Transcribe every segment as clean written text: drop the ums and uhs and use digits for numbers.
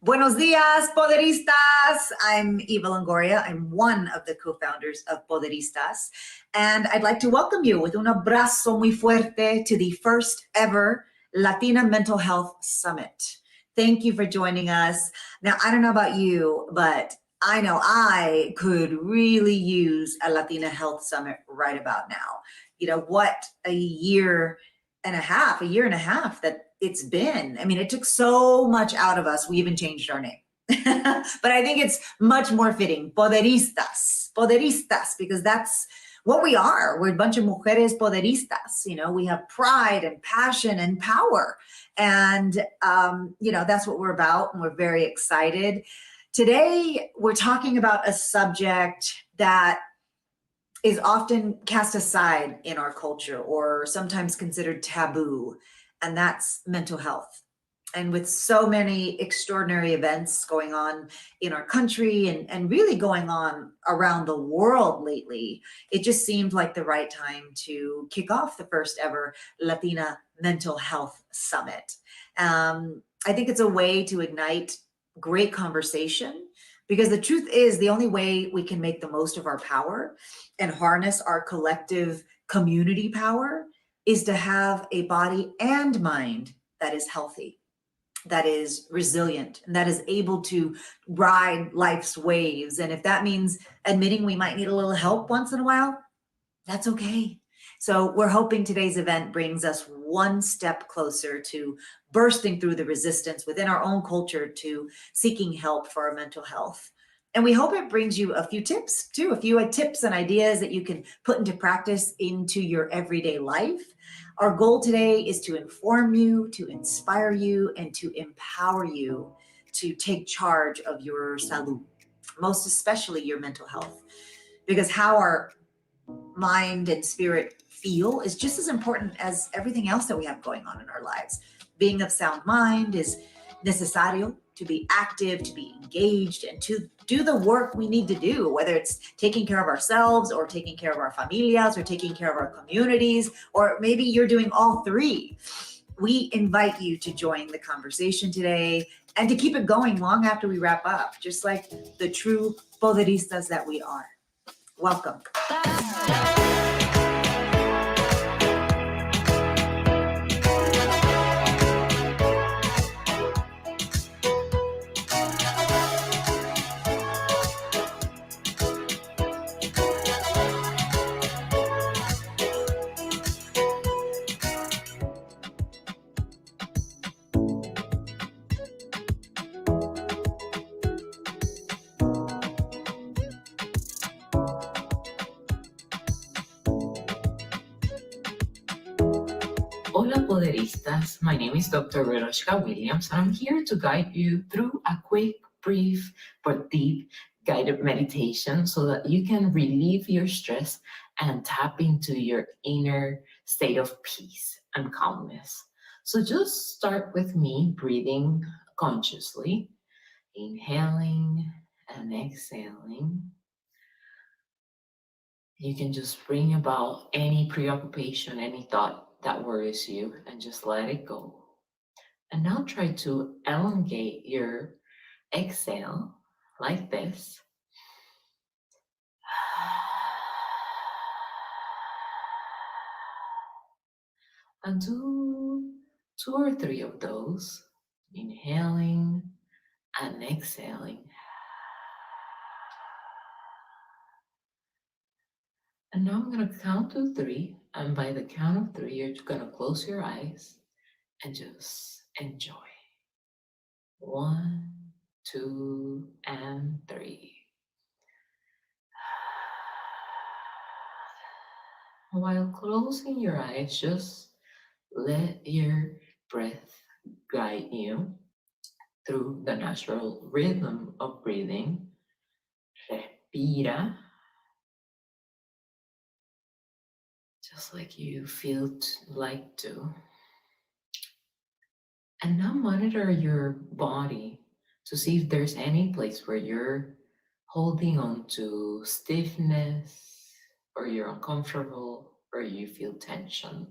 Buenos dias, Poderistas. I'm Eva Longoria. I'm one of the co-founders of Poderistas. And I'd like to welcome you with un abrazo muy fuerte to the first ever Latina Mental Health Summit. Thank you for joining us. Now, I don't know about you, but I know I could really use a Latina Health Summit right about now. You know, what a year and a half that it's been. I mean, it took so much out of us. We even changed our name. But I think it's much more fitting. Poderistas, because that's what we are. We're a bunch of mujeres poderistas. You know, we have pride and passion and power. And, that's what we're about. And we're very excited. Today, we're talking about a subject that is often cast aside in our culture or sometimes considered taboo, and that's mental health. And with so many extraordinary events going on in our country and really going on around the world lately, it just seemed like the right time to kick off the first ever Latina Mental Health Summit. I think it's a way to ignite great conversation, because the truth is the only way we can make the most of our power and harness our collective community power is to have a body and mind that is healthy, that is resilient, and that is able to ride life's waves. And if that means admitting we might need a little help once in a while, that's okay. So we're hoping today's event brings us one step closer to bursting through the resistance within our own culture to seeking help for our mental health. And we hope it brings you a few tips too, a few tips and ideas that you can put into practice into your everyday life. Our goal today is to inform you, to inspire you, and to empower you to take charge of your salud, most especially your mental health, because how our mind and spirit feel is just as important as everything else that we have going on in our lives. Being of sound mind is necesario to be active, to be engaged, and to do the work we need to do, whether it's taking care of ourselves or taking care of our familias or taking care of our communities, or maybe you're doing all three. We invite you to join the conversation today and to keep it going long after we wrap up, just like the true poderistas that we are. Welcome. Hola Poderistas, my name is Dr. Veroshka Williams, and I'm here to guide you through a quick, brief, but deep guided meditation so that you can relieve your stress and tap into your inner state of peace and calmness. So just start with me breathing consciously, inhaling and exhaling. You can just bring about any preoccupation, any thought that worries you, and just let it go. And now try to elongate your exhale like this. And do 2 or 3 of those, inhaling and exhaling. And now I'm going to count to 3, and by the count of 3, you're going to close your eyes and just enjoy. 1, 2, and 3. While closing your eyes, just let your breath guide you through the natural rhythm of breathing. Respira, just like you feel like to. And now monitor your body to see if there's any place where you're holding on to stiffness, or you're uncomfortable, or you feel tension.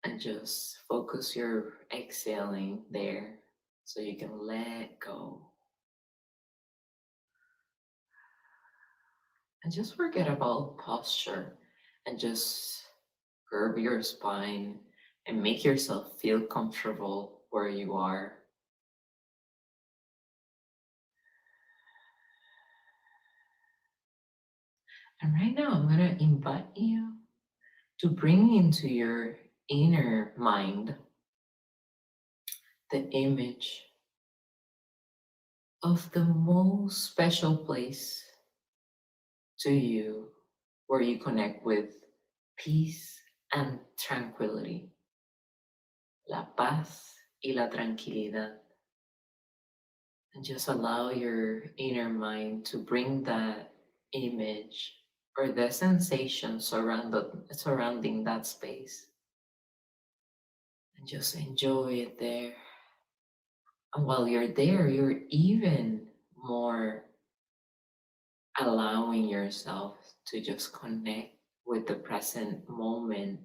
And just focus your exhaling there. so you can let go. And just forget about posture and just curve your spine and make yourself feel comfortable where you are. And right now, I'm going to invite you to bring into your inner mind the image of the most special place to you where you connect with peace and tranquility. La paz y la tranquilidad. And just allow your inner mind to bring that image or the sensation surrounding that space. And just enjoy it there. And while you're there, you're even more allowing yourself to just connect with the present moment,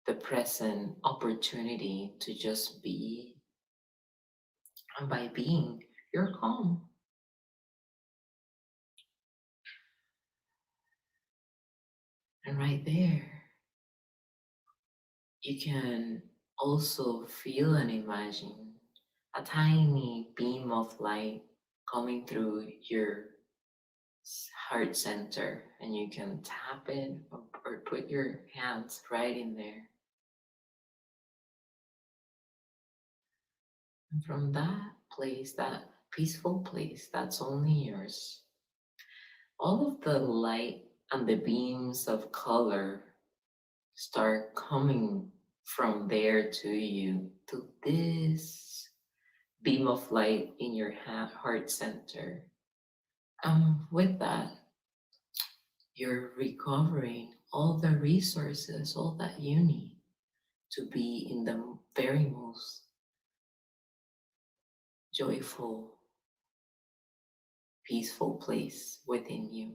the present opportunity to just be. And by being, you're calm. And right there, you can also feel and imagine a tiny beam of light coming through your heart center, and you can tap it or put your hands right in there. And from that place, that peaceful place that's only yours, all of the light and the beams of color start coming from there to you, to this beam of light in your heart center. With that, you're recovering all the resources, all that you need to be in the very most joyful, peaceful place within you.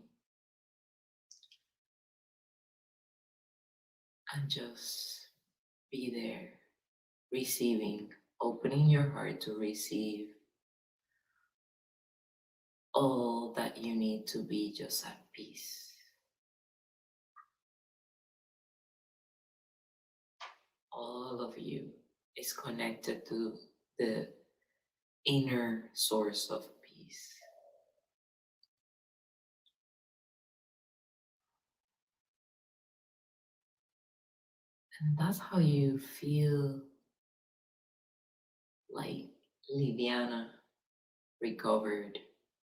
And just be there, receiving, opening your heart to receive all that you need to be just at peace. All of you is connected to the inner source of peace. And that's how you feel like liviana, recovered,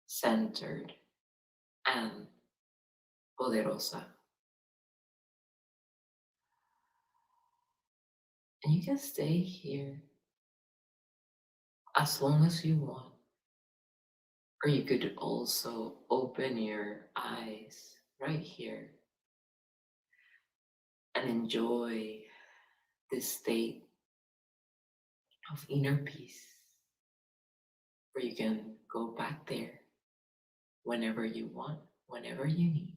centered, and poderosa. And you can stay here as long as you want. Or you could also open your eyes right here and enjoy this state of inner peace, where you can go back there whenever you want, whenever you need.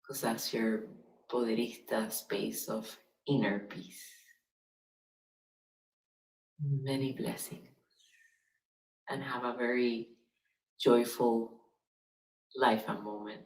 Because that's your poderista space of inner peace. Many blessings, and have a very joyful life and moment.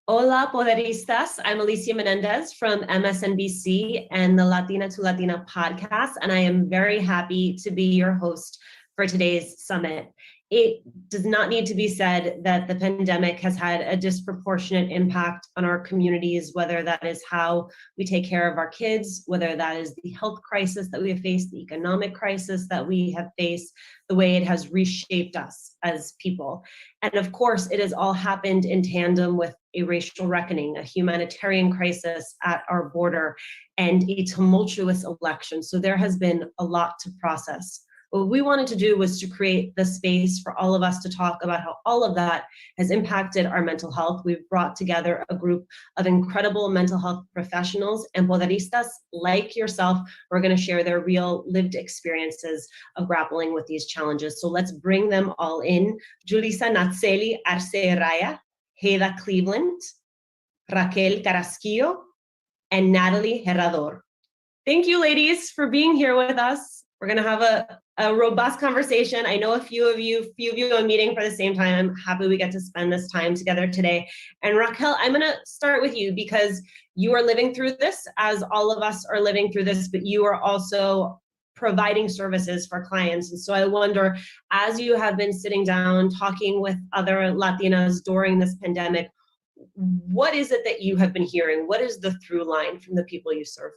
Hola, Poderistas. I'm Alicia Menendez from MSNBC and the Latina to Latina podcast, and I am very happy to be your host for today's summit. It does not need to be said that the pandemic has had a disproportionate impact on our communities, whether that is how we take care of our kids, whether that is the health crisis that we have faced, the economic crisis that we have faced, the way it has reshaped us as people. And of course, it has all happened in tandem with a racial reckoning, a humanitarian crisis at our border, and a tumultuous election. So there has been a lot to process. What we wanted to do was to create the space for all of us to talk about how all of that has impacted our mental health. We've brought together a group of incredible mental health professionals and poderistas like yourself who are going to share their real lived experiences of grappling with these challenges. So let's bring them all in. Julissa Natseli Arce Raya, Heda Cleveland, Raquel Carrasquillo, and Natalie Herrador. Thank you, ladies, for being here with us. We're going to have a robust conversation. I know a few of you are meeting for the same time. I'm happy we get to spend this time together today. And Raquel, I'm going to start with you because you are living through this, as all of us are living through this, but you are also providing services for clients. And so I wonder, as you have been sitting down talking with other Latinas during this pandemic, what is it that you have been hearing? What is the through line from the people you serve?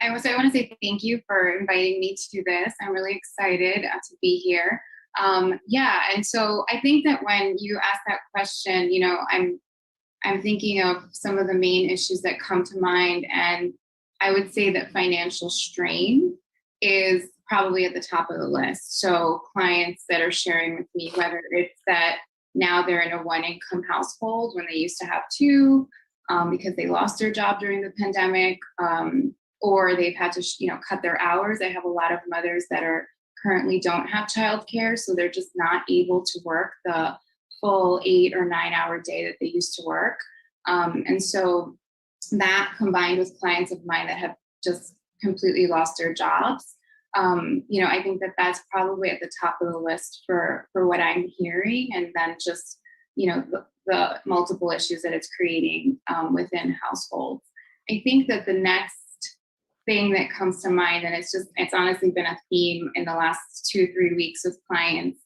I want to say thank you for inviting me to this. I'm really excited to be here. And so I think that when you ask that question, I'm thinking of some of the main issues that come to mind, and I would say that financial strain is probably at the top of the list. So clients that are sharing with me, whether it's that now they're in a one-income household when they used to have two, because they lost their job during the pandemic, or they've had to, cut their hours. I have a lot of mothers that currently don't have childcare, so they're just not able to work the full 8 or 9 hour day that they used to work. And so that, combined with clients of mine that have just completely lost their jobs, I think that that's probably at the top of the list for what I'm hearing. And then just, the multiple issues that it's creating within households. I think that the next thing that comes to mind, and it's honestly been a theme in the last 2-3 weeks with clients,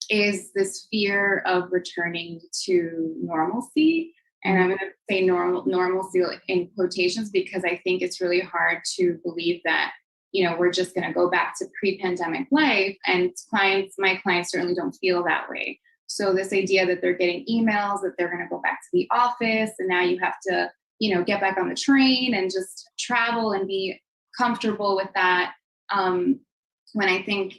is this fear of returning to normalcy. And I'm going to say normalcy in quotations, because I think it's really hard to believe that, we're just going to go back to pre-pandemic life. And my clients certainly don't feel that way. So this idea that they're getting emails that they're going to go back to the office, and now you have to, get back on the train and just travel and be comfortable with that. When I think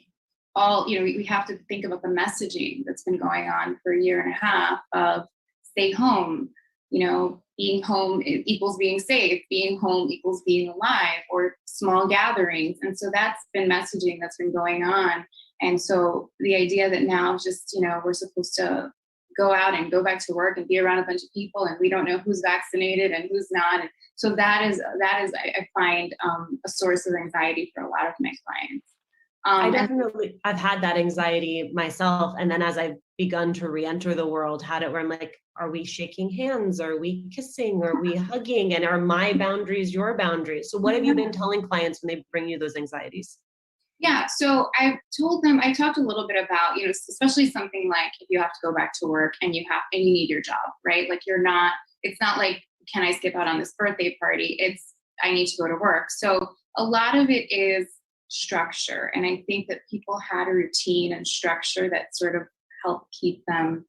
we have to think about the messaging that's been going on for a year and a half of stay home, being home equals being safe, being home equals being alive, or small gatherings. And so that's been messaging that's been going on. And so the idea that now just, we're supposed to go out and go back to work and be around a bunch of people, and we don't know who's vaccinated and who's not. And so that is I find a source of anxiety for a lot of my clients. I've had that anxiety myself. And then as I've begun to re-enter the world, had it where I'm like, are we shaking hands? Are we kissing? Are we hugging? And are my boundaries your boundaries? So what have you been telling clients when they bring you those anxieties? Yeah, so I talked a little bit about, especially something like if you have to go back to work and you need your job, right? Like it's not like, can I skip out on this birthday party? It's, I need to go to work. So a lot of it is structure. And I think that people had a routine and structure that sort of helped keep them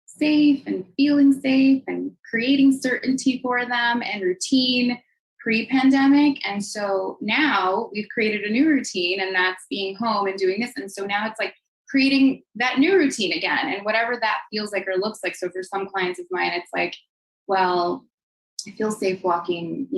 safe and feeling safe and creating certainty for them and routine pre-pandemic. And so now we've created a new routine, and that's being home and doing this. And so now it's like creating that new routine again, and whatever that feels like or looks like. So for some clients of mine, it's like, well, I feel safe walking,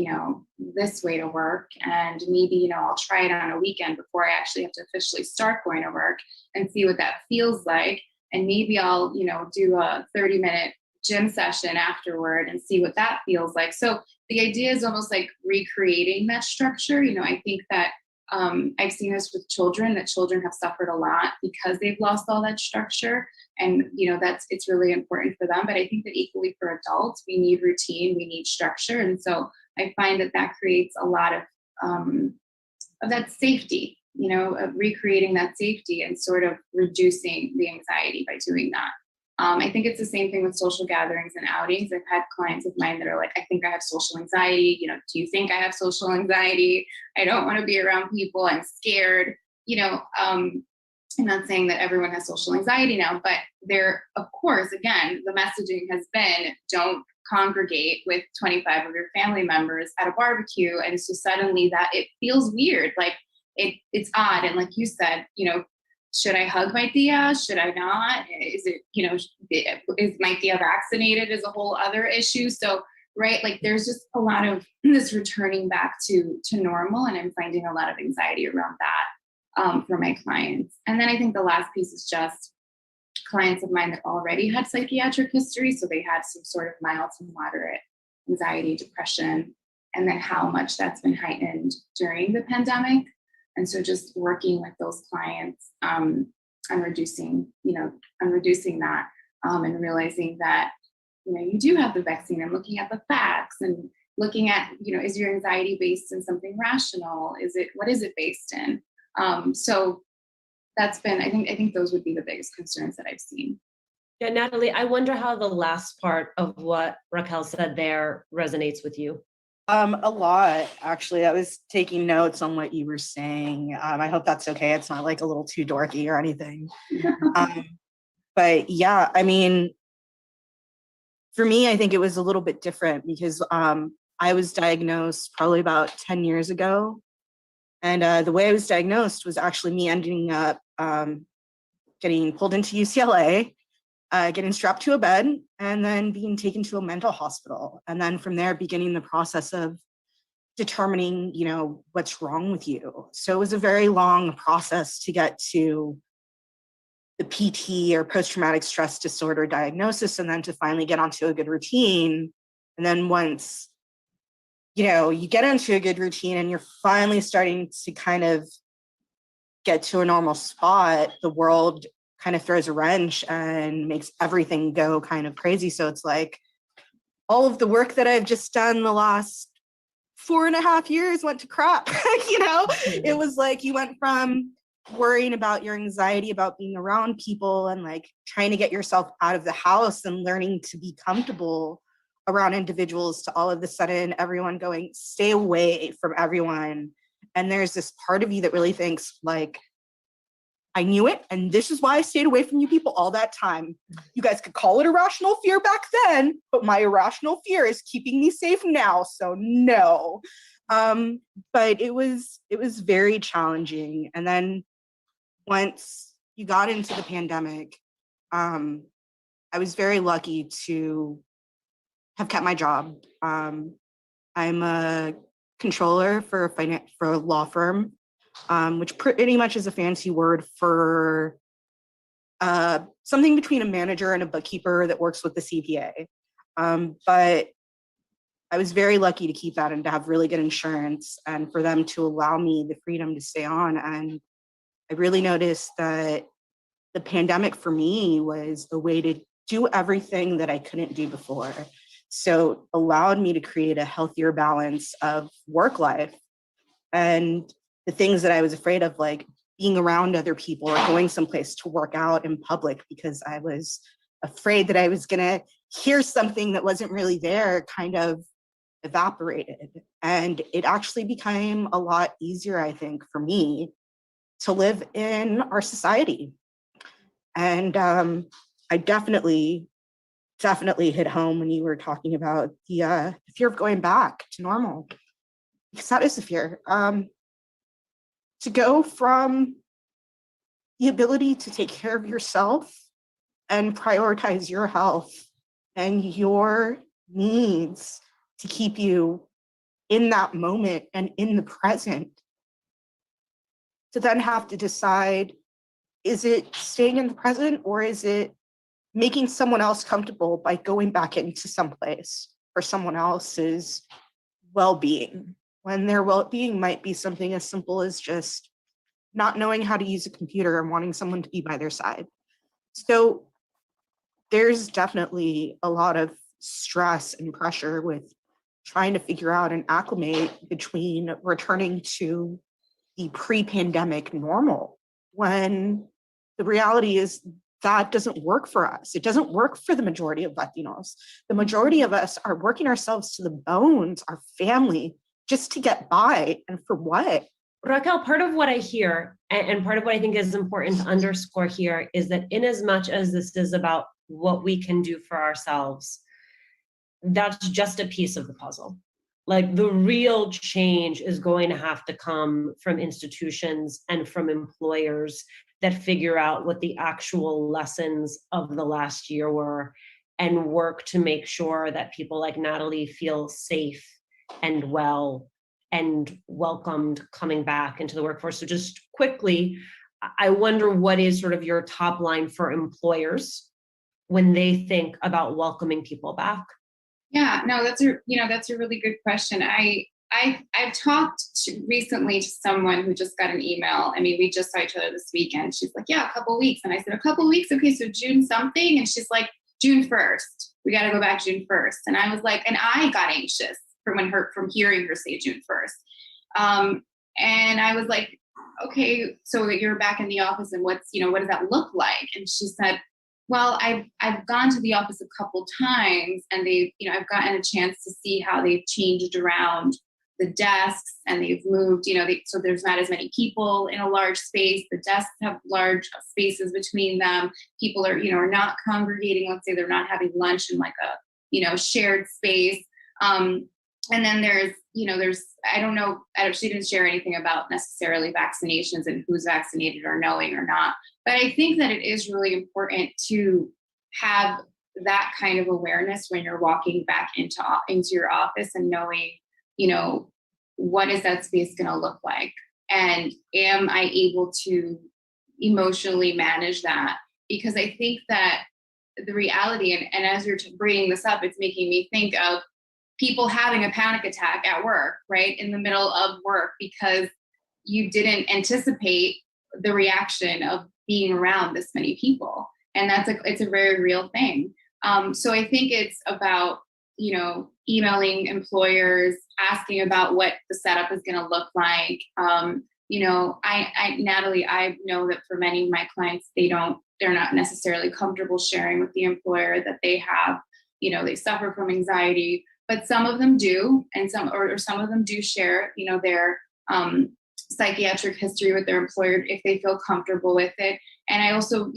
this way to work. And maybe, I'll try it on a weekend before I actually have to officially start going to work and see what that feels like. And maybe I'll, do a 30-minute gym session afterward and see what that feels like. So the idea is almost like recreating that structure. I think that I've seen this with children, that children have suffered a lot because they've lost all that structure. And, it's really important for them. But I think that equally for adults, we need routine, we need structure. And so I find that creates a lot of that safety, of recreating that safety and sort of reducing the anxiety by doing that. I think it's the same thing with social gatherings and outings. I've had clients of mine that are like, I think I have social anxiety. Do you think I have social anxiety? I don't want to be around people. I'm scared. I'm not saying that everyone has social anxiety now, but there, of course, again, the messaging has been don't congregate with 25 of your family members at a barbecue. And so suddenly that it feels weird, like it's odd. And like you said, should I hug my tia? Should I not? Is it, is my tia vaccinated is a whole other issue. So, right, like there's just a lot of this returning back to normal. And I'm finding a lot of anxiety around that for my clients. And then I think the last piece is just clients of mine that already had psychiatric history. So they had some sort of mild to moderate anxiety, depression, and then how much that's been heightened during the pandemic. And so just working with those clients on reducing that and realizing that, you do have the vaccine, and looking at the facts and looking at, is your anxiety based in something rational? What is it based in? So that's been, I think those would be the biggest concerns that I've seen. Yeah, Natalie, I wonder how the last part of what Raquel said there resonates with you. A lot, actually. I was taking notes on what you were saying. I hope that's okay. It's not like a little too dorky or anything. But yeah, I mean, for me, I think it was a little bit different because I was diagnosed probably about 10 years ago. And the way I was diagnosed was actually me ending up getting pulled into UCLA, getting strapped to a bed, and then being taken to a mental hospital. And then from there, beginning the process of determining, what's wrong with you. So it was a very long process to get to the PT or post-traumatic stress disorder diagnosis, and then to finally get onto a good routine. And then once, you get into a good routine and you're finally starting to kind of get to a normal spot, the world kind of throws a wrench and makes everything go kind of crazy. So it's like all of the work that I've just done the last 4.5 years went to crap. It was like you went from worrying about your anxiety about being around people and like trying to get yourself out of the house and learning to be comfortable around individuals to all of a sudden everyone going, stay away from everyone. And there's this part of you that really thinks like, I knew it, and this is why I stayed away from you people all that time. You guys could call it irrational fear back then, but my irrational fear is keeping me safe now, so no. But it was very challenging. And then once you got into the pandemic, I was very lucky to have kept my job. I'm a controller for a law firm, which pretty much is a fancy word for something between a manager and a bookkeeper that works with the CPA. But I was very lucky to keep that and to have really good insurance and for them to allow me the freedom to stay on. And I really noticed that the pandemic for me was a way to do everything that I couldn't do before. So it allowed me to create a healthier balance of work life and the things that I was afraid of, like being around other people or going someplace to work out in public because I was afraid that I was going to hear something that wasn't really there, kind of evaporated. And it actually became a lot easier, I think, for me to live in our society. And I definitely hit home when you were talking about the fear of going back to normal, because that is a fear. To go from the ability to take care of yourself and prioritize your health and your needs to keep you in that moment and in the present, to then have to decide, is it staying in the present or is it making someone else comfortable by going back into someplace for someone else's well-being, when their well-being might be something as simple as just not knowing how to use a computer and wanting someone to be by their side. So there's definitely a lot of stress and pressure with trying to figure out and acclimate between returning to the pre-pandemic normal, when the reality is that doesn't work for us. It doesn't work for the majority of Latinos. The majority of us are working ourselves to the bones, our family, just to get by. And for what? Raquel, part of what I hear, and part of what I think is important to underscore here, is that in as much as this is about what we can do for ourselves, that's just a piece of the puzzle. Like the real change is going to have to come from institutions and from employers that figure out what the actual lessons of the last year were and work to make sure that people like Natalie feel safe and well and welcomed coming back into the workforce. So just quickly, I wonder what is sort of your top line for employers when they think about welcoming people back? Yeah, no, that's a really good question. I've talked recently to someone who just got an email. I mean, we just saw each other this weekend. She's like, yeah, a couple weeks. And I said, a couple weeks? Okay, so June something. And she's like, June 1st. We got to go back June 1st. And I was like, and I got anxious from hearing her say June 1st. And I was like, okay, so you're back in the office, and what does that look like? And she said, well, I've gone to the office a couple times, and I've gotten a chance to see how they've changed around the desks, and they've moved, so there's not as many people in a large space. The desks have large spaces between them. People are not congregating. Let's say they're not having lunch in like a, shared space. And then there's, I don't know, she didn't share anything about necessarily vaccinations and who's vaccinated or knowing or not. But I think that it is really important to have that kind of awareness when you're walking back into your office and knowing, what is that space going to look like? And am I able to emotionally manage that? Because I think that the reality, and as you're bringing this up, it's making me think of people having a panic attack at work, right? In the middle of work, because you didn't anticipate the reaction of being around this many people. And it's a very real thing. So I think it's about, emailing employers, asking about what the setup is going to look like. Natalie, I know that for many of my clients, they're not necessarily comfortable sharing with the employer that they have, they suffer from anxiety, but some of them do. And some of them do share, their psychiatric history with their employer if they feel comfortable with it. And I also,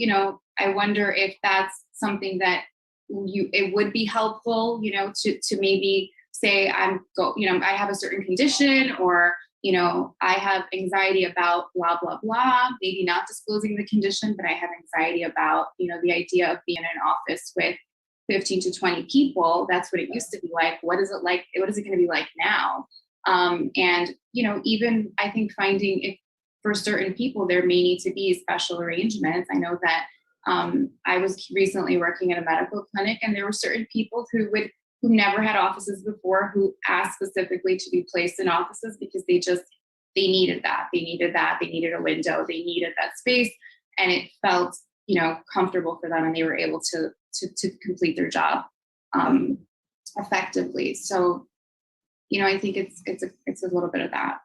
I wonder if that's something that it would be helpful, to maybe say I have a certain condition, or, I have anxiety about blah, blah, blah, maybe not disclosing the condition, but I have anxiety about, the idea of being in an office with 15 to 20 people. That's what it used to be like. What is it like? What is it going to be like now? And, even I think finding if for certain people, there may need to be special arrangements. I know that I was recently working at a medical clinic, and there were certain people who never had offices before, who asked specifically to be placed in offices because they needed that. They needed a window. They needed that space, and it felt, comfortable for them, and they were able to complete their job effectively. So, I think it's a little bit of that.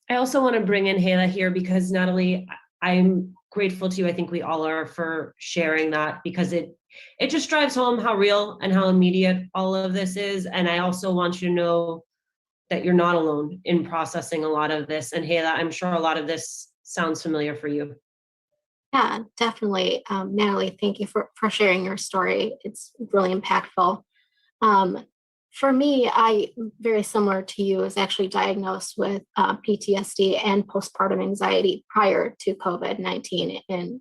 I also want to bring in Hela here because Natalie, I'm grateful to you. I think we all are for sharing that, because it just drives home how real and how immediate all of this is. And I also want you to know that you're not alone in processing a lot of this. And Hela, I'm sure a lot of this sounds familiar for you. Yeah, definitely. Natalie, thank you for sharing your story. It's really impactful. For me, I, very similar to you, was actually diagnosed with PTSD and postpartum anxiety prior to COVID-19 and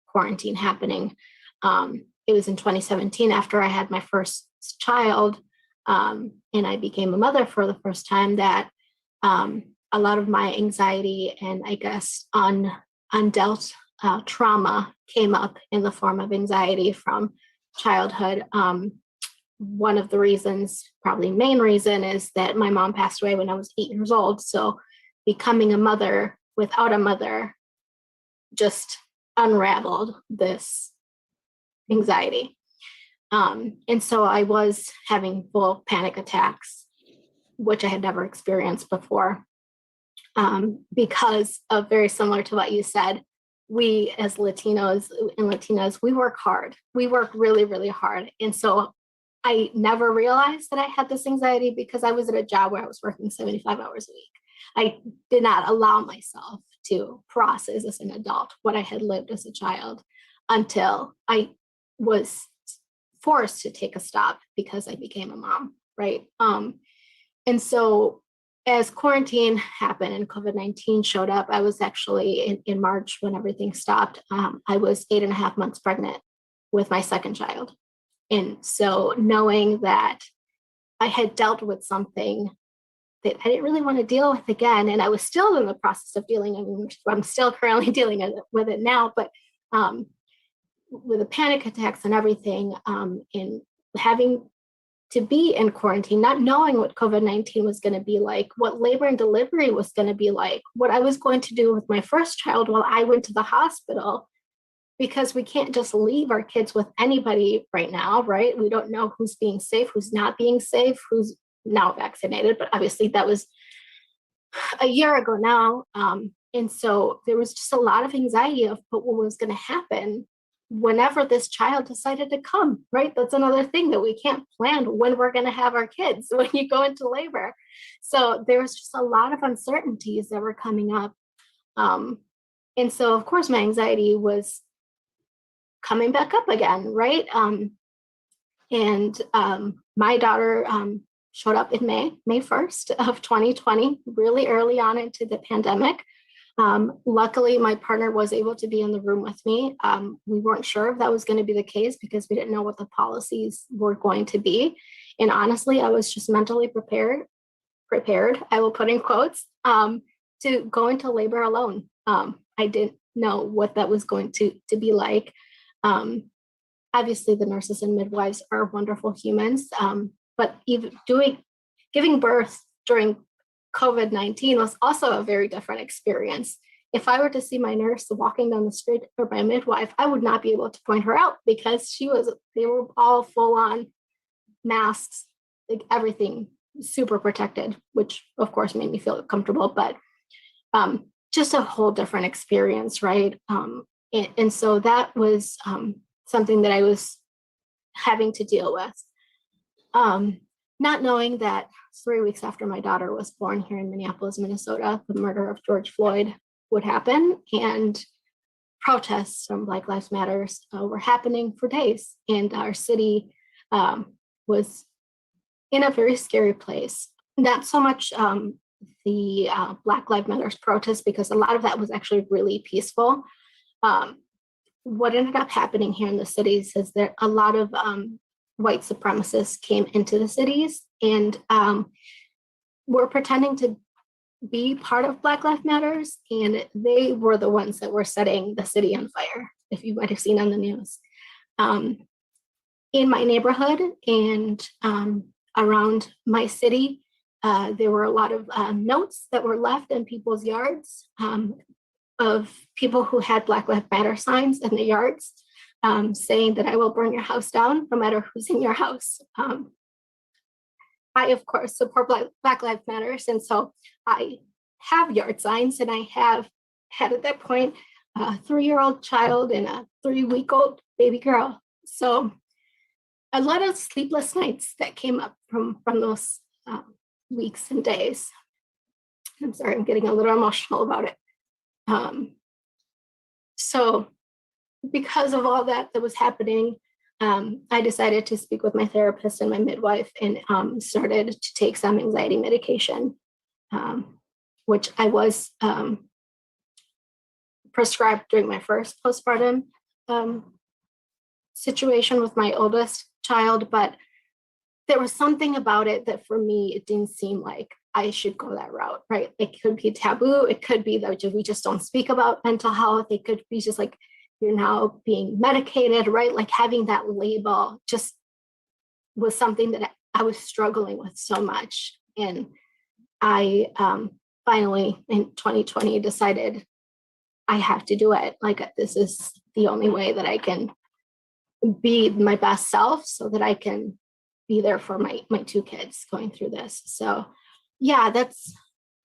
quarantine happening. It was in 2017 after I had my first child, and I became a mother for the first time, that a lot of my anxiety and, I guess, undealt trauma came up in the form of anxiety from childhood. One of the reasons, probably main reason, is that my mom passed away when I was 8 years old. So becoming a mother without a mother just unraveled this anxiety. And so I was having full panic attacks, which I had never experienced before, because of, very similar to what you said, we as Latinos and Latinas, we work hard. We work really, really hard. And so I never realized that I had this anxiety because I was at a job where I was working 75 hours a week. I did not allow myself to process as an adult what I had lived as a child until I was forced to take a stop because I became a mom, right? And so as quarantine happened and COVID-19 showed up, I was actually in March, when everything stopped, I was 8.5 months pregnant with my second child. And so knowing that I had dealt with something that I didn't really want to deal with again, and I was still in the process of dealing, I mean, I'm still currently dealing with it now, but with the panic attacks and everything, and having to be in quarantine, not knowing what COVID-19 was going to be like, what labor and delivery was going to be like, what I was going to do with my first child while I went to the hospital, because we can't just leave our kids with anybody right now, right? We don't know who's being safe, who's not being safe, who's now vaccinated, but obviously that was a year ago now. And so there was just a lot of anxiety of what was going to happen whenever this child decided to come, right? That's another thing that we can't plan when we're going to have our kids when you go into labor. So there was just a lot of uncertainties that were coming up. And so, of course, my anxiety was coming back up again, right? And my daughter showed up in May 1st of 2020, really early on into the pandemic. Luckily, my partner was able to be in the room with me. We weren't sure if that was going to be the case because we didn't know what the policies were going to be. And honestly, I was just mentally prepared, I will put in quotes, to go into labor alone. I didn't know what that was going to be like. Obviously, the nurses and midwives are wonderful humans, but even giving birth during COVID-19 was also a very different experience. If I were to see my nurse walking down the street or my midwife, I would not be able to point her out because they were all full on masks, like everything super protected, which of course made me feel comfortable, but just a whole different experience, right? And so that was something that I was having to deal with. Not knowing that 3 weeks after my daughter was born here in Minneapolis, Minnesota, the murder of George Floyd would happen, and protests from Black Lives Matters were happening for days, and our city was in a very scary place. Not so much the Black Lives Matters protests, because a lot of that was actually really peaceful. What ended up happening here in the cities is that a lot of white supremacists came into the cities and were pretending to be part of Black Lives Matters, and they were the ones that were setting the city on fire, if you might have seen on the news. In my neighborhood and around my city, there were a lot of notes that were left in people's yards of people who had Black Lives Matter signs in the yards, saying that I will burn your house down no matter who's in your house. I, of course, support Black Lives Matters, and so I have yard signs, and I have had at that point a 3-year-old child and a 3-week-old baby girl. So a lot of sleepless nights that came up from those weeks and days. I'm sorry, I'm getting a little emotional about it. So because of all that was happening, I decided to speak with my therapist and my midwife and started to take some anxiety medication, which I was prescribed during my first postpartum situation with my oldest child. But there was something about it that for me, it didn't seem like I should go that route, right? It could be taboo. It could be that we just don't speak about mental health. It could be just like, you're now being medicated, right? Like having that label just was something that I was struggling with so much. And I finally in 2020 decided I have to do it. Like this is the only way that I can be my best self so that I can be there for my 2 kids going through this. So yeah, that's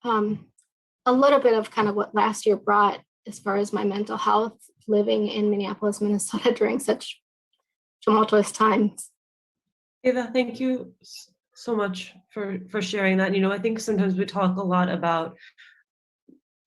a little bit of kind of what last year brought as far as my mental health, living in Minneapolis, Minnesota during such tumultuous times. Ava, thank you so much for sharing that. You know, I think sometimes we talk a lot about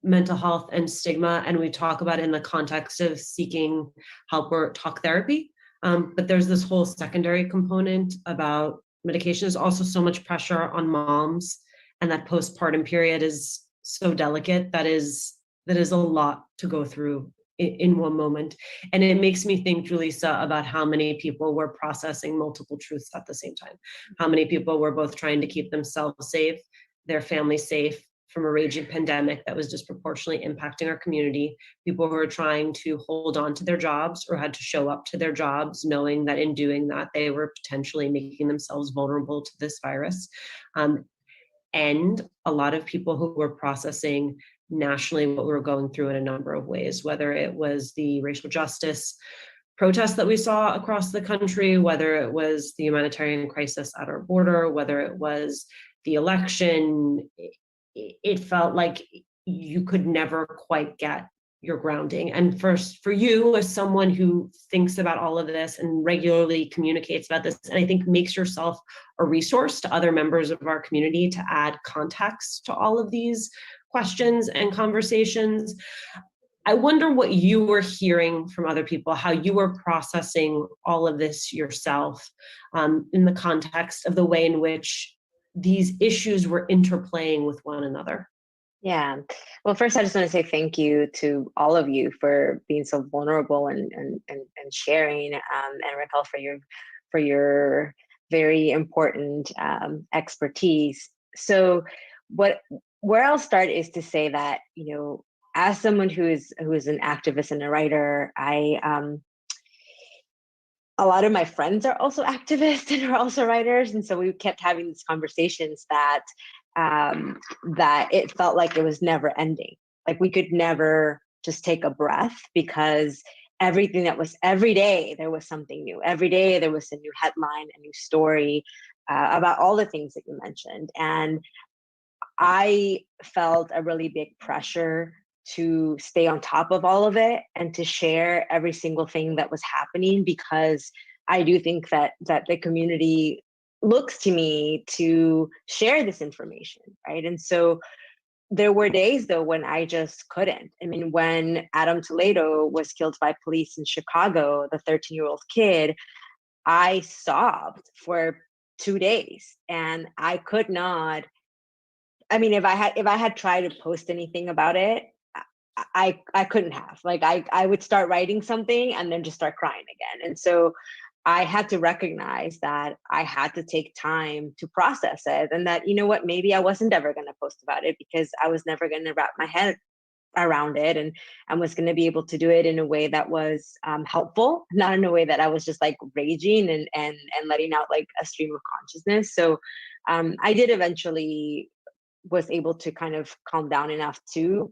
mental health and stigma, and we talk about it in the context of seeking help or talk therapy. But there's this whole secondary component about medication. There's also so much pressure on moms, and that postpartum period is so delicate. That is a lot to go through in one moment. And it makes me think, Julissa, about how many people were processing multiple truths at the same time. How many people were both trying to keep themselves safe, their family safe, from a raging pandemic that was disproportionately impacting our community, people who are trying to hold on to their jobs or had to show up to their jobs, knowing that in doing that, they were potentially making themselves vulnerable to this virus. And a lot of people who were processing nationally what we were going through in a number of ways, whether it was the racial justice protests that we saw across the country, whether it was the humanitarian crisis at our border, whether it was the election. It felt like you could never quite get your grounding. And first, for you, as someone who thinks about all of this and regularly communicates about this, and I think makes yourself a resource to other members of our community to add context to all of these questions and conversations, I wonder what you were hearing from other people, how you were processing all of this yourself, in the context of the way in which these issues were interplaying with one another. Yeah. Well, first, I just want to say thank you to all of you for being so vulnerable and sharing, and Raquel for your very important expertise. So, where I'll start is to say that, you know, as someone who is an activist and a writer, a lot of my friends are also activists and are also writers, and so we kept having these conversations that it felt like it was never ending. Like we could never just take a breath, because every day there was something new. Every day there was a new headline, a new story about all the things that you mentioned. And I felt a really big pressure to stay on top of all of it and to share every single thing that was happening, because I do think that the community looks to me to share this information, right? And so there were days though when I just couldn't. I mean, when Adam Toledo was killed by police in Chicago, the 13-year-old kid, I sobbed for 2 days, and I could not. I mean, if I had tried to post anything about it, I couldn't have. Like I would start writing something and then just start crying again. And so I had to recognize that I had to take time to process it, and that, you know what, maybe I wasn't ever going to post about it because I was never going to wrap my head around it, and I was going to be able to do it in a way that was helpful, not in a way that I was just like raging and letting out like a stream of consciousness. So I did eventually was able to kind of calm down enough to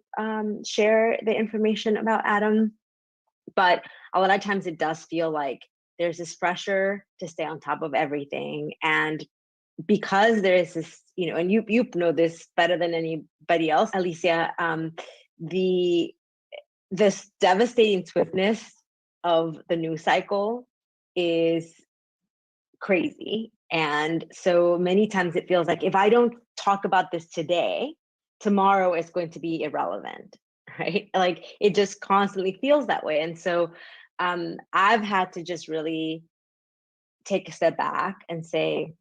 share the information about Adam. But a lot of times it does feel like there's this pressure to stay on top of everything. And because there is this, you know, and you know this better than anybody else, Alicia, this devastating swiftness of the news cycle is crazy. And so many times it feels like if I don't talk about this today, tomorrow is going to be irrelevant, right? Like it just constantly feels that way. And so I've had to just really take a step back and say,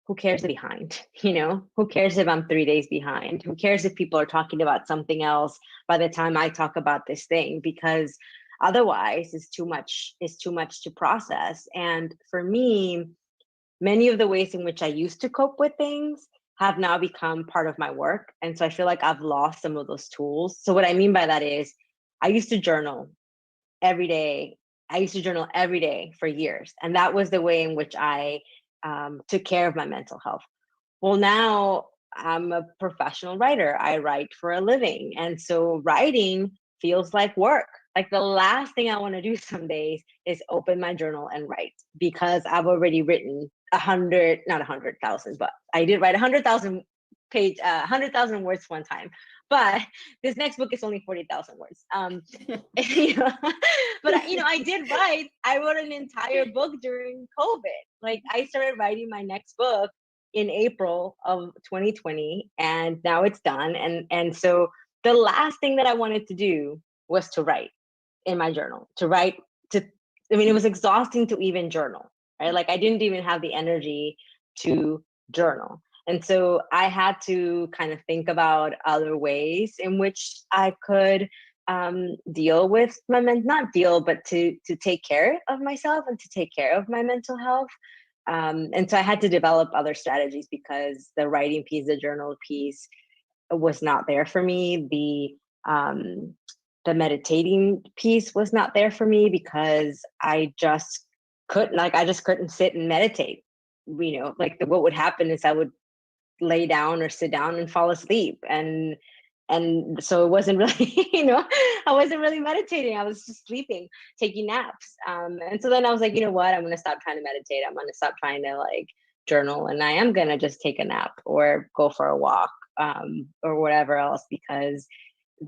who cares if I'm behind? You know, who cares if I'm 3 days behind? Who cares if people are talking about something else by the time I talk about this thing? Because otherwise it's too much to process. And for me, many of the ways in which I used to cope with things have now become part of my work. And so I feel like I've lost some of those tools. So what I mean by that is I used to journal every day. I used to journal every day for years. And that was the way in which I took care of my mental health. Well, now I'm a professional writer. I write for a living. And so writing feels like work. Like the last thing I want to do some days is open my journal and write, because I've already written 100,000, but I did write 100,000 words one time. But this next book is only 40,000 words. You know, but you know, I wrote an entire book during COVID. Like I started writing my next book in April of 2020, and now it's done. And so the last thing that I wanted to do was to write in my journal, I mean, it was exhausting to even journal, right? Like I didn't even have the energy to journal. And so I had to kind of think about other ways in which I could deal with but to take care of myself and to take care of my mental health. And so I had to develop other strategies, because the writing piece, the journal piece was not there for me. The meditating piece was not there for me because I just couldn't sit and meditate. What would happen is I would lay down or sit down and fall asleep, and so it wasn't really, I wasn't really meditating. I was just sleeping, taking naps. And so then I was like, you know what, I'm going to stop trying to meditate. I'm going to stop trying to journal, and I am going to just take a nap or go for a walk, or whatever else, because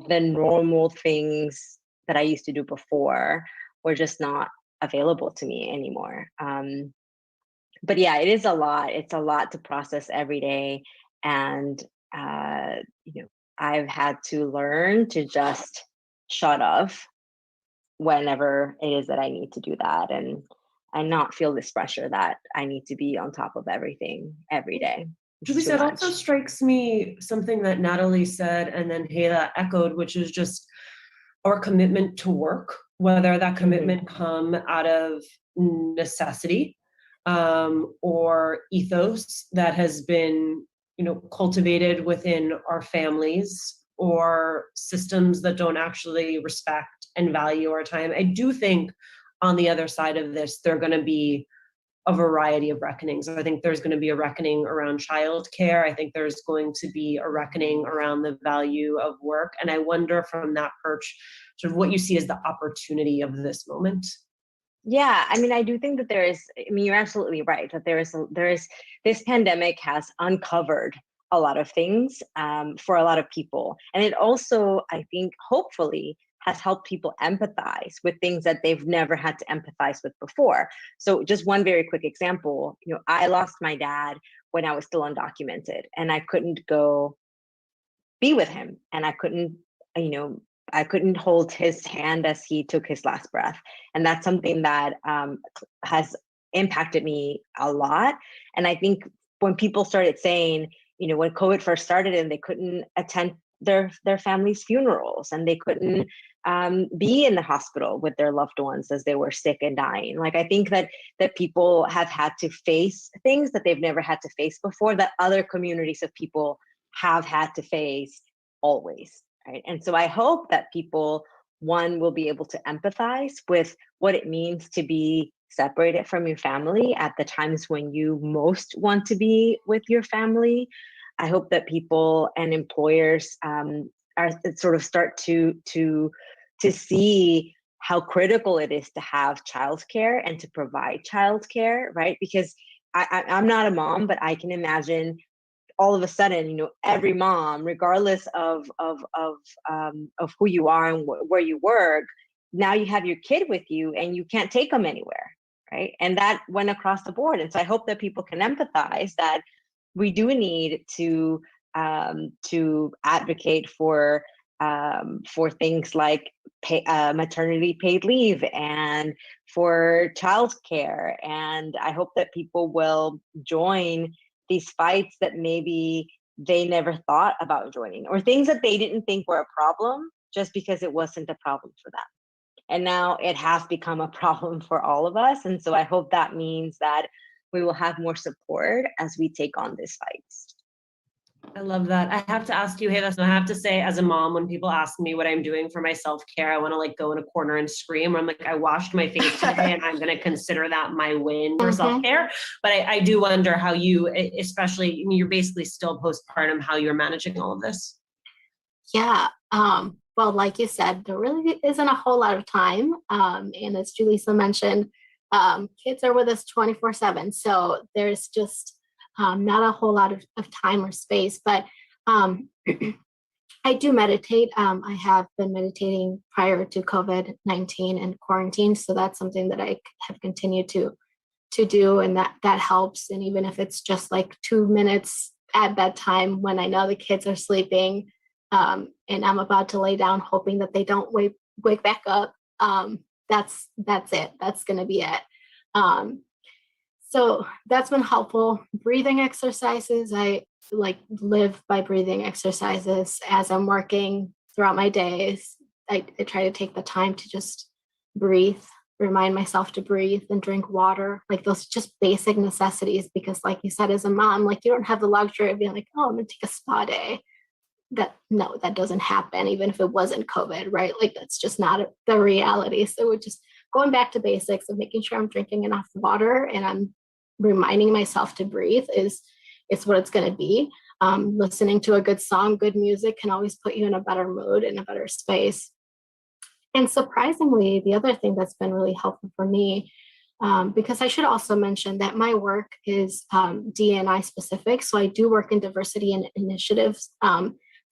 the normal things that I used to do before were just not available to me anymore. But yeah, it is a lot. It's a lot to process every day. And, I've had to learn to just shut off whenever it is that I need to do that, and not feel this pressure that I need to be on top of everything every day. Julie, that also strikes me something that Natalie said and then Hela echoed, which is just our commitment to work, whether that commitment come out of necessity, or ethos that has been, cultivated within our families, or systems that don't actually respect and value our time. I do think on the other side of this, there are going to be a variety of reckonings. I think there's going to be a reckoning around childcare. I think there's going to be a reckoning around the value of work. And I wonder from that perch, sort of what you see as the opportunity of this moment. Yeah, I do think that you're absolutely right, that there is this pandemic has uncovered a lot of things for a lot of people. And it also, I think, hopefully has helped people empathize with things that they've never had to empathize with before. So just one very quick example, I lost my dad when I was still undocumented, and I couldn't go be with him, and I couldn't hold his hand as he took his last breath. And that's something that has impacted me a lot. And I think when people started saying, when COVID first started and they couldn't attend their family's funerals, and they couldn't be in the hospital with their loved ones as they were sick and dying. I think that people have had to face things that they've never had to face before, that other communities of people have had to face always. Right. And so I hope that people, one, will be able to empathize with what it means to be separated from your family at the times when you most want to be with your family. I hope that people and employers start to see how critical it is to have childcare and to provide childcare, right? Because I'm not a mom, but I can imagine all of a sudden, every mom, regardless of who you are and where you work, now you have your kid with you and you can't take them anywhere, right? And that went across the board. And so I hope that people can empathize that we do need to advocate for things like maternity paid leave and for childcare. And I hope that people will join these fights that maybe they never thought about joining, or things that they didn't think were a problem just because it wasn't a problem for them. And now it has become a problem for all of us. And so I hope that means that we will have more support as we take on these fights. I love that. I have to ask you, Hela, so I have to say, as a mom, when people ask me what I'm doing for my self-care, I want to go in a corner and scream. I'm like, I washed my face today and I'm going to consider that my win for self-care. But I do wonder how you, especially, you're basically still postpartum, how you're managing all of this. Yeah. Well, like you said, there really isn't a whole lot of time. And as Julissa mentioned, kids are with us 24/7. So there's just not a whole lot of time or space, but I do meditate. I have been meditating prior to COVID-19 and quarantine. So that's something that I have continued to do. And that helps. And even if it's just 2 minutes at bedtime when I know the kids are sleeping, and I'm about to lay down, hoping that they don't wake back up. That's it. That's going to be it. So that's been helpful. Breathing exercises. I live by breathing exercises as I'm working throughout my days. I try to take the time to just breathe, remind myself to breathe and drink water, those just basic necessities. Because like you said, as a mom, you don't have the luxury of being oh, I'm going to take a spa day. that doesn't happen, even if it wasn't COVID, right? Like that's just not the reality. So we're just going back to basics of making sure I'm drinking enough water and I'm reminding myself to breathe is what it's going to be. Listening to a good song, good music can always put you in a better mood, in a better space. And surprisingly, the other thing that's been really helpful for me, because I should also mention that my work is D&I specific. So I do work in diversity and initiatives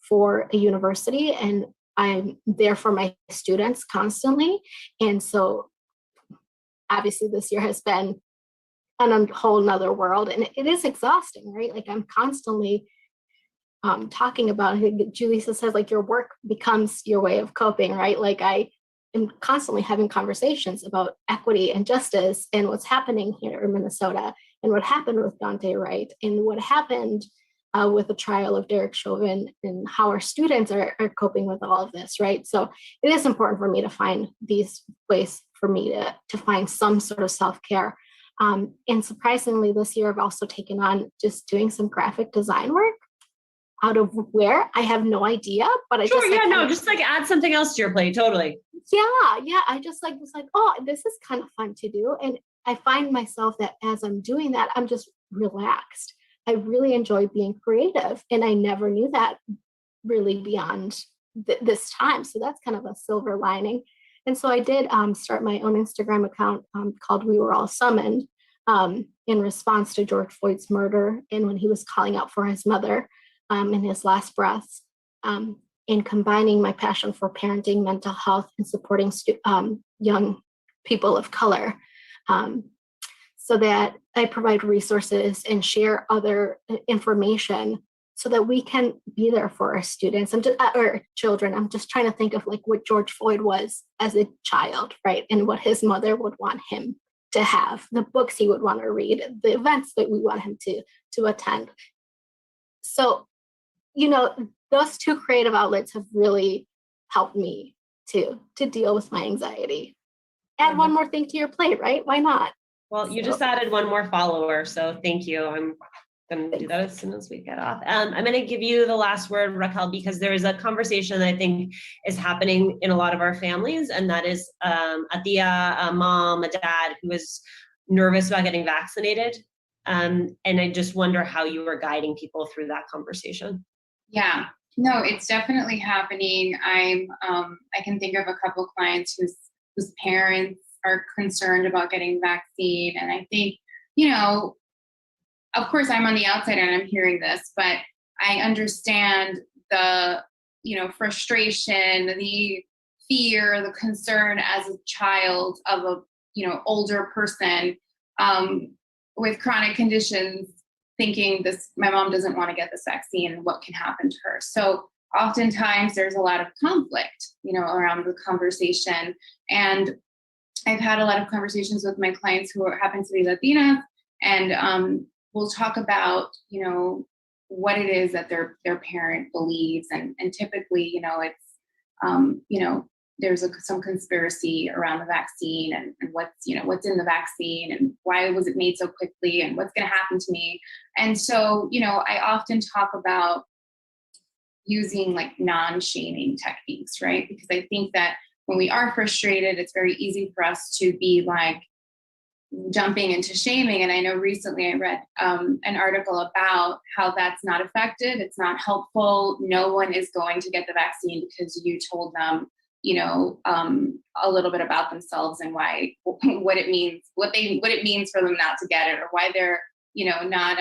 for a university, and I'm there for my students constantly. And so obviously this year has been on a whole nother world, and it is exhausting, right? Like I'm constantly talking about, Julissa says, like your work becomes your way of coping, right? Like I am constantly having conversations about equity and justice and what's happening here in Minnesota and what happened with Dante Wright and what happened with the trial of Derek Chauvin and how our students are coping with all of this, right? So it is important for me to find these ways for me to find some sort of self-care. And surprisingly, this year I've also taken on just doing some graphic design work. Out of where, I have no idea, but I just like add something else to your plate. Totally. Yeah. I just was like, oh, this is kind of fun to do. And I find myself that as I'm doing that, I'm just relaxed. I really enjoy being creative. And I never knew that really beyond this time. So that's kind of a silver lining. And so I did start my own Instagram account called We Were All Summoned in response to George Floyd's murder and when he was calling out for his mother in his last breaths, in combining my passion for parenting, mental health, and supporting young people of color, so that I provide resources and share other information so that we can be there for our students and or children. I'm just trying to think of like what George Floyd was as a child, right? And what his mother would want him to have, the books he would want to read, the events that we want him to attend. So, those two creative outlets have really helped me to deal with my anxiety. Add one more thing to your plate, right? Why not? Well, you just added one more follower, so thank you. I'm going to do that as soon as we get off. I'm going to give you the last word, Raquel, because there is a conversation that I think is happening in a lot of our families, and that is a tia, a mom, a dad who is nervous about getting vaccinated. And I just wonder how you are guiding people through that conversation. Yeah, no, it's definitely happening. I can think of a couple clients whose parents are concerned about getting vaccine. And I think, of course I'm on the outside and I'm hearing this, but I understand the, frustration, the fear, the concern as a child of a, older person with chronic conditions, thinking my mom doesn't want to get this vaccine and what can happen to her. So oftentimes there's a lot of conflict, around the conversation. And I've had a lot of conversations with my clients who happen to be Latina, and we'll talk about, what it is that their parent believes. And typically, it's, there's some conspiracy around the vaccine and what's in the vaccine and why was it made so quickly and what's going to happen to me. And so, I often talk about using like non-shaming techniques, right? Because I think that when we are frustrated, it's very easy for us to be like jumping into shaming. And I know recently I read an article about how that's not effective. It's not helpful. No one is going to get the vaccine because you told them, a little bit about themselves and why, what it means for them not to get it, or why they're, not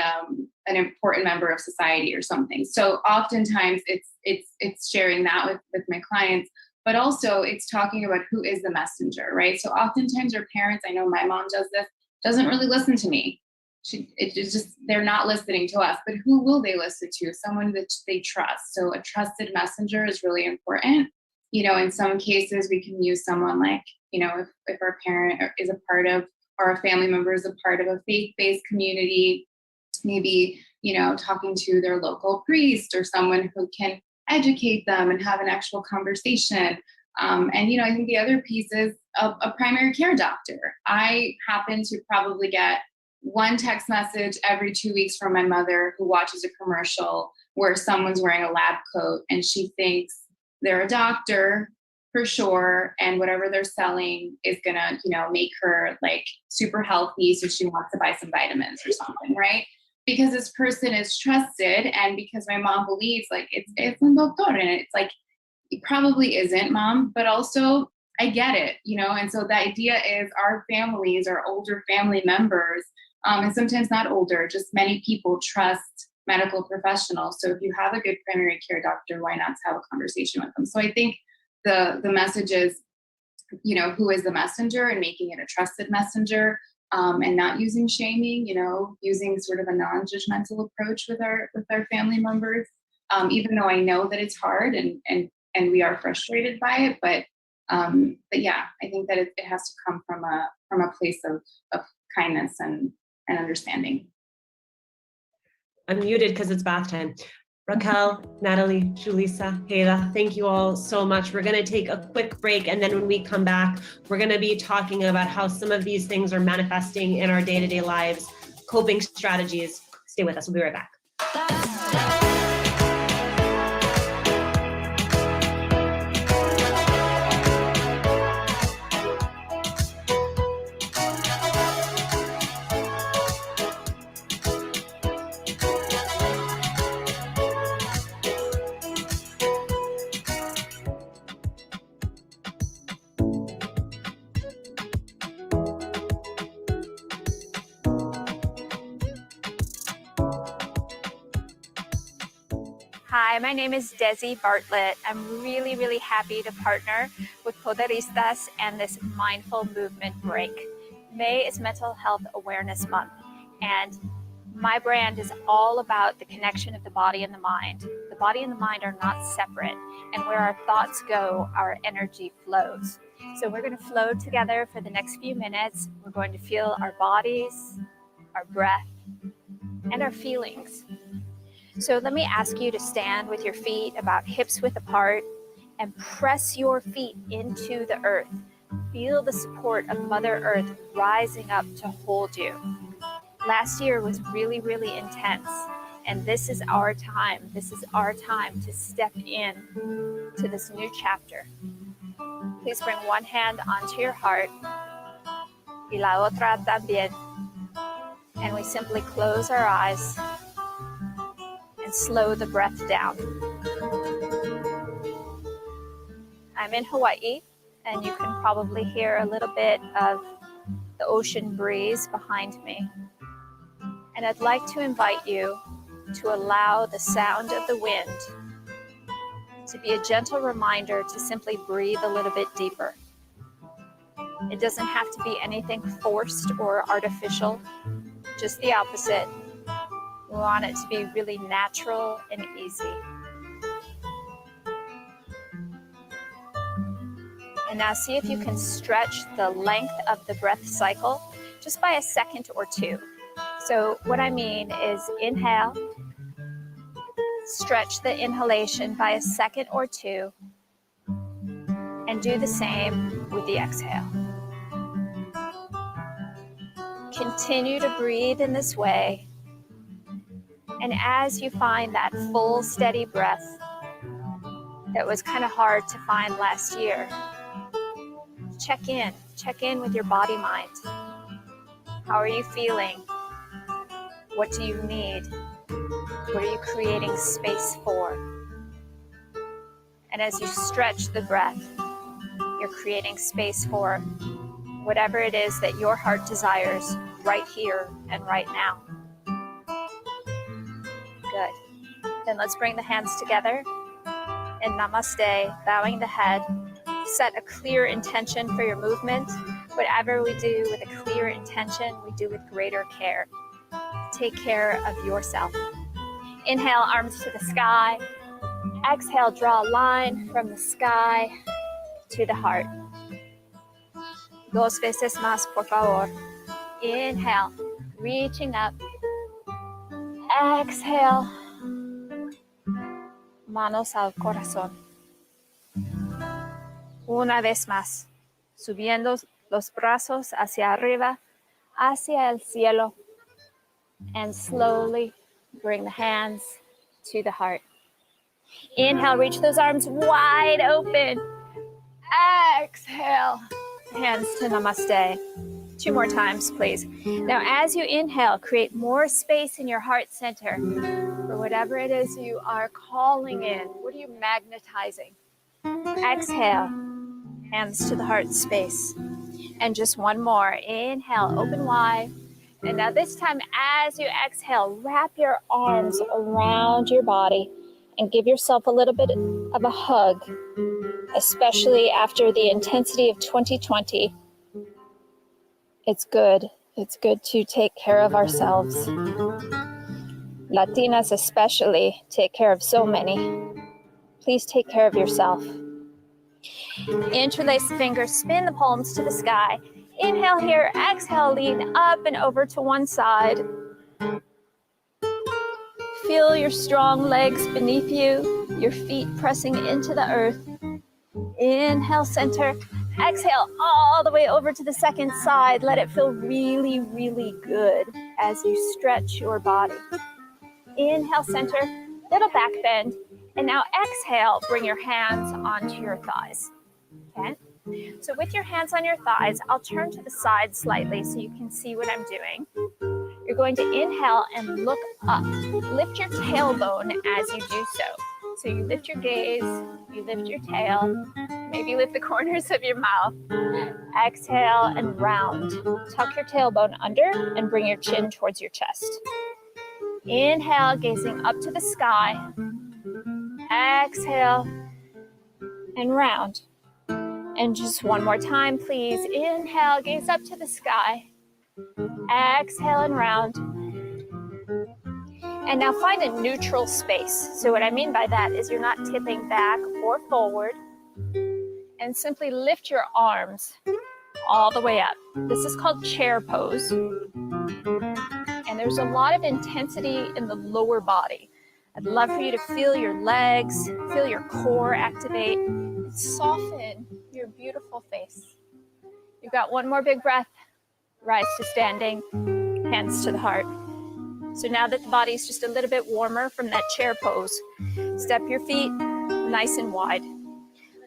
an important member of society or something. So oftentimes it's sharing that with my clients, but also it's talking about who is the messenger, right? So oftentimes our parents, I know my mom does this, doesn't really listen to me. They're not listening to us, but who will they listen to? Someone that they trust. So a trusted messenger is really important. In some cases we can use someone like, if our parent is a part of, or a family member is a part of a faith-based community, maybe, talking to their local priest or someone who can educate them and have an actual conversation. And, I think the other piece is a primary care doctor. I happen to probably get one text message every 2 weeks from my mother who watches a commercial where someone's wearing a lab coat and she thinks they're a doctor for sure, and whatever they're selling is gonna, make her like super healthy, so she wants to buy some vitamins or something, right? Because this person is trusted, and because my mom believes like it's un doctor, and it's like it probably isn't, mom, but also I get it, and so the idea is our families, our older family members, and sometimes not older, just many people trust medical professionals. So if you have a good primary care doctor, why not have a conversation with them? So I think the message is, who is the messenger, and making it a trusted messenger, and not using shaming, using sort of a non-judgmental approach with our family members. Even though I know that it's hard and we are frustrated by it, but yeah, I think that it has to come from a place of kindness and understanding. I'm muted because it's bath time. Raquel, Natalie, Julissa, Hela, thank you all so much. We're going to take a quick break, and then when we come back, we're going to be talking about how some of these things are manifesting in our day-to-day lives, coping strategies. Stay with us. We'll be right back. Hi, my name is Desi Bartlett. I'm really, really happy to partner with Poderistas and this mindful movement break. May is Mental Health Awareness Month, and my brand is all about the connection of the body and the mind. The body and the mind are not separate, and where our thoughts go, our energy flows. So we're going to flow together for the next few minutes. We're going to feel our bodies, our breath, and our feelings. So let me ask you to stand with your feet about hips width apart and press your feet into the earth. Feel the support of Mother Earth rising up to hold you. Last year was really, really intense, and this is our time. This is our time to step in to this new chapter. Please bring one hand onto your heart, y la otra también, and we simply close our eyes and slow the breath down. I'm in Hawaii, and you can probably hear a little bit of the ocean breeze behind me. And I'd like to invite you to allow the sound of the wind to be a gentle reminder to simply breathe a little bit deeper. It doesn't have to be anything forced or artificial, just the opposite. We want it to be really natural and easy. And now see if you can stretch the length of the breath cycle just by a second or two. So what I mean is inhale, stretch the inhalation by a second or two, and do the same with the exhale. Continue to breathe in this way. And as you find that full, steady breath that was kind of hard to find last year, check in with your body mind. How are you feeling? What do you need? What are you creating space for? And as you stretch the breath, you're creating space for whatever it is that your heart desires right here and right now. Good. Then let's bring the hands together in Namaste, bowing the head. Set a clear intention for your movement. Whatever we do with a clear intention, we do with greater care. Take care of yourself. Inhale, arms to the sky. Exhale, draw a line from the sky to the heart. Dos veces más, por favor. Inhale, reaching up. Exhale, manos al corazón. Una vez más, subiendo los brazos hacia arriba, hacia el cielo, and slowly bring the hands to the heart. Inhale, reach those arms wide open. Exhale, hands to namaste. 2 more times, please. Now, as you inhale, create more space in your heart center for whatever it is you are calling in. What are you magnetizing? Exhale, hands to the heart space. And just one more. Inhale, open wide. And now this time, as you exhale, wrap your arms around your body and give yourself a little bit of a hug, especially after the intensity of 2020. It's good. It's good to take care of ourselves. Latinas especially take care of so many. Please take care of yourself. Interlace the fingers, spin the palms to the sky. Inhale here, exhale, lean up and over to one side. Feel your strong legs beneath you, your feet pressing into the earth. Inhale, center. Exhale all the way over to the second side. Let it feel really, really good as you stretch your body. Inhale, center, little back bend. And now exhale, bring your hands onto your thighs. Okay? So with your hands on your thighs, I'll turn to the side slightly so you can see what I'm doing. You're going to inhale and look up. Lift your tailbone as you do so. So you lift your gaze, you lift your tail, maybe lift the corners of your mouth. Exhale and round. Tuck your tailbone under and bring your chin towards your chest. Inhale, gazing up to the sky. Exhale and round. And just one more time, please. Inhale, gaze up to the sky. Exhale and round. And now find a neutral space. So what I mean by that is you're not tipping back or forward. And simply lift your arms all the way up. This is called chair pose. And there's a lot of intensity in the lower body. I'd love for you to feel your legs, feel your core activate, and soften your beautiful face. You've got one more big breath. Rise to standing, hands to the heart. So now that the body is just a little bit warmer from that chair pose, step your feet nice and wide.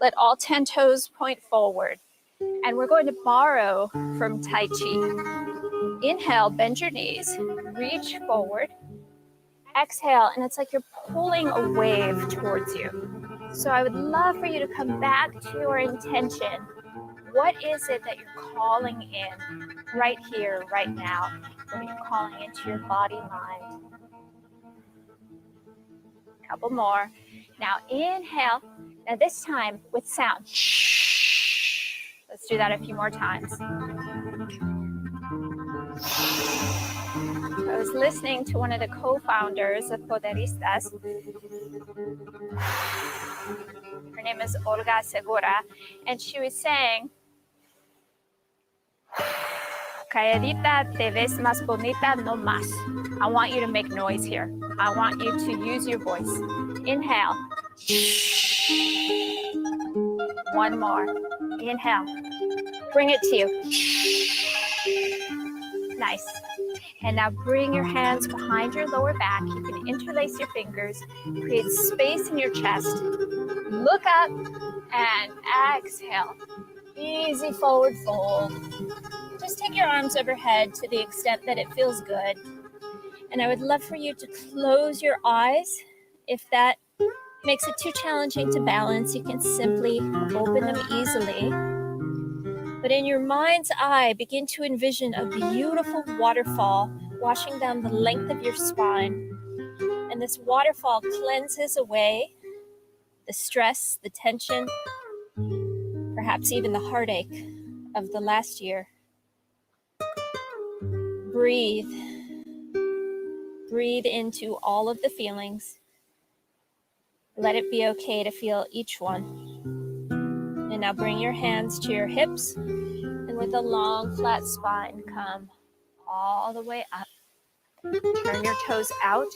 Let all 10 toes point forward. And we're going to borrow from Tai Chi. Inhale, bend your knees, reach forward. Exhale, and it's like you're pulling a wave towards you. So I would love for you to come back to your intention. What is it that you're calling in right here, right now? What you're calling into your body, mind. Couple more. Now inhale. Now this time with sound. Let's do that a few more times. I was listening to one of the co-founders of Poderistas. Her name is Olga Segura, and she was saying, Calladita te ves más bonita, no más. I want you to make noise here. I want you to use your voice. Inhale. One more. Inhale. Bring it to you. Nice. And now bring your hands behind your lower back. You can interlace your fingers, create space in your chest. Look up and exhale. Easy forward fold. Just take your arms overhead to the extent that it feels good. And I would love for you to close your eyes. If that makes it too challenging to balance, you can simply open them easily. But in your mind's eye, begin to envision a beautiful waterfall washing down the length of your spine. And this waterfall cleanses away the stress, the tension, perhaps even the heartache of the last year. Breathe. Breathe into all of the feelings. Let it be okay to feel each one. And now bring your hands to your hips, and with a long, flat spine, come all the way up. Turn your toes out,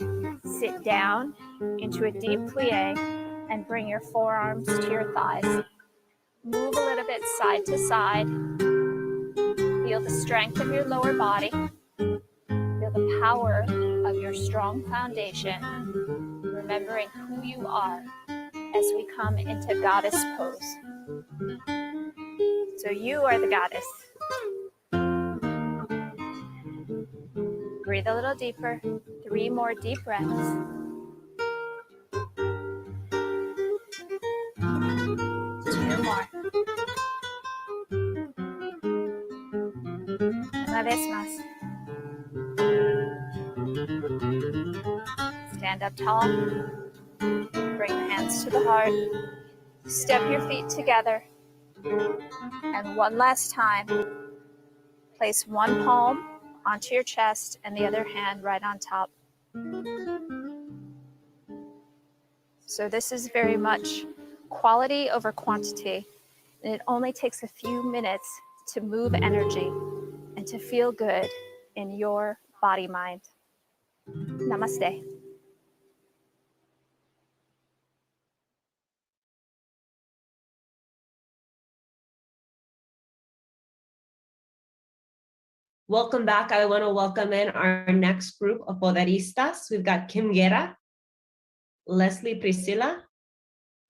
sit down into a deep plie, and bring your forearms to your thighs. Move a little bit side to side. Feel the strength of your lower body. Feel the power of your strong foundation. remembering who you are as we come into goddess pose. So you are the goddess. Breathe a little deeper. 3 more deep breaths. 2 more. Una vez más. Stand up tall. Bring the hands to the heart. Step your feet together. And one last time, place one palm onto your chest and the other hand right on top. So this is very much quality over quantity. And it only takes a few minutes to move energy and to feel good in your body-mind. Namaste. Welcome back. I want to welcome in our next group of poderistas. We've got Kim Guerra, Leslie Priscilla,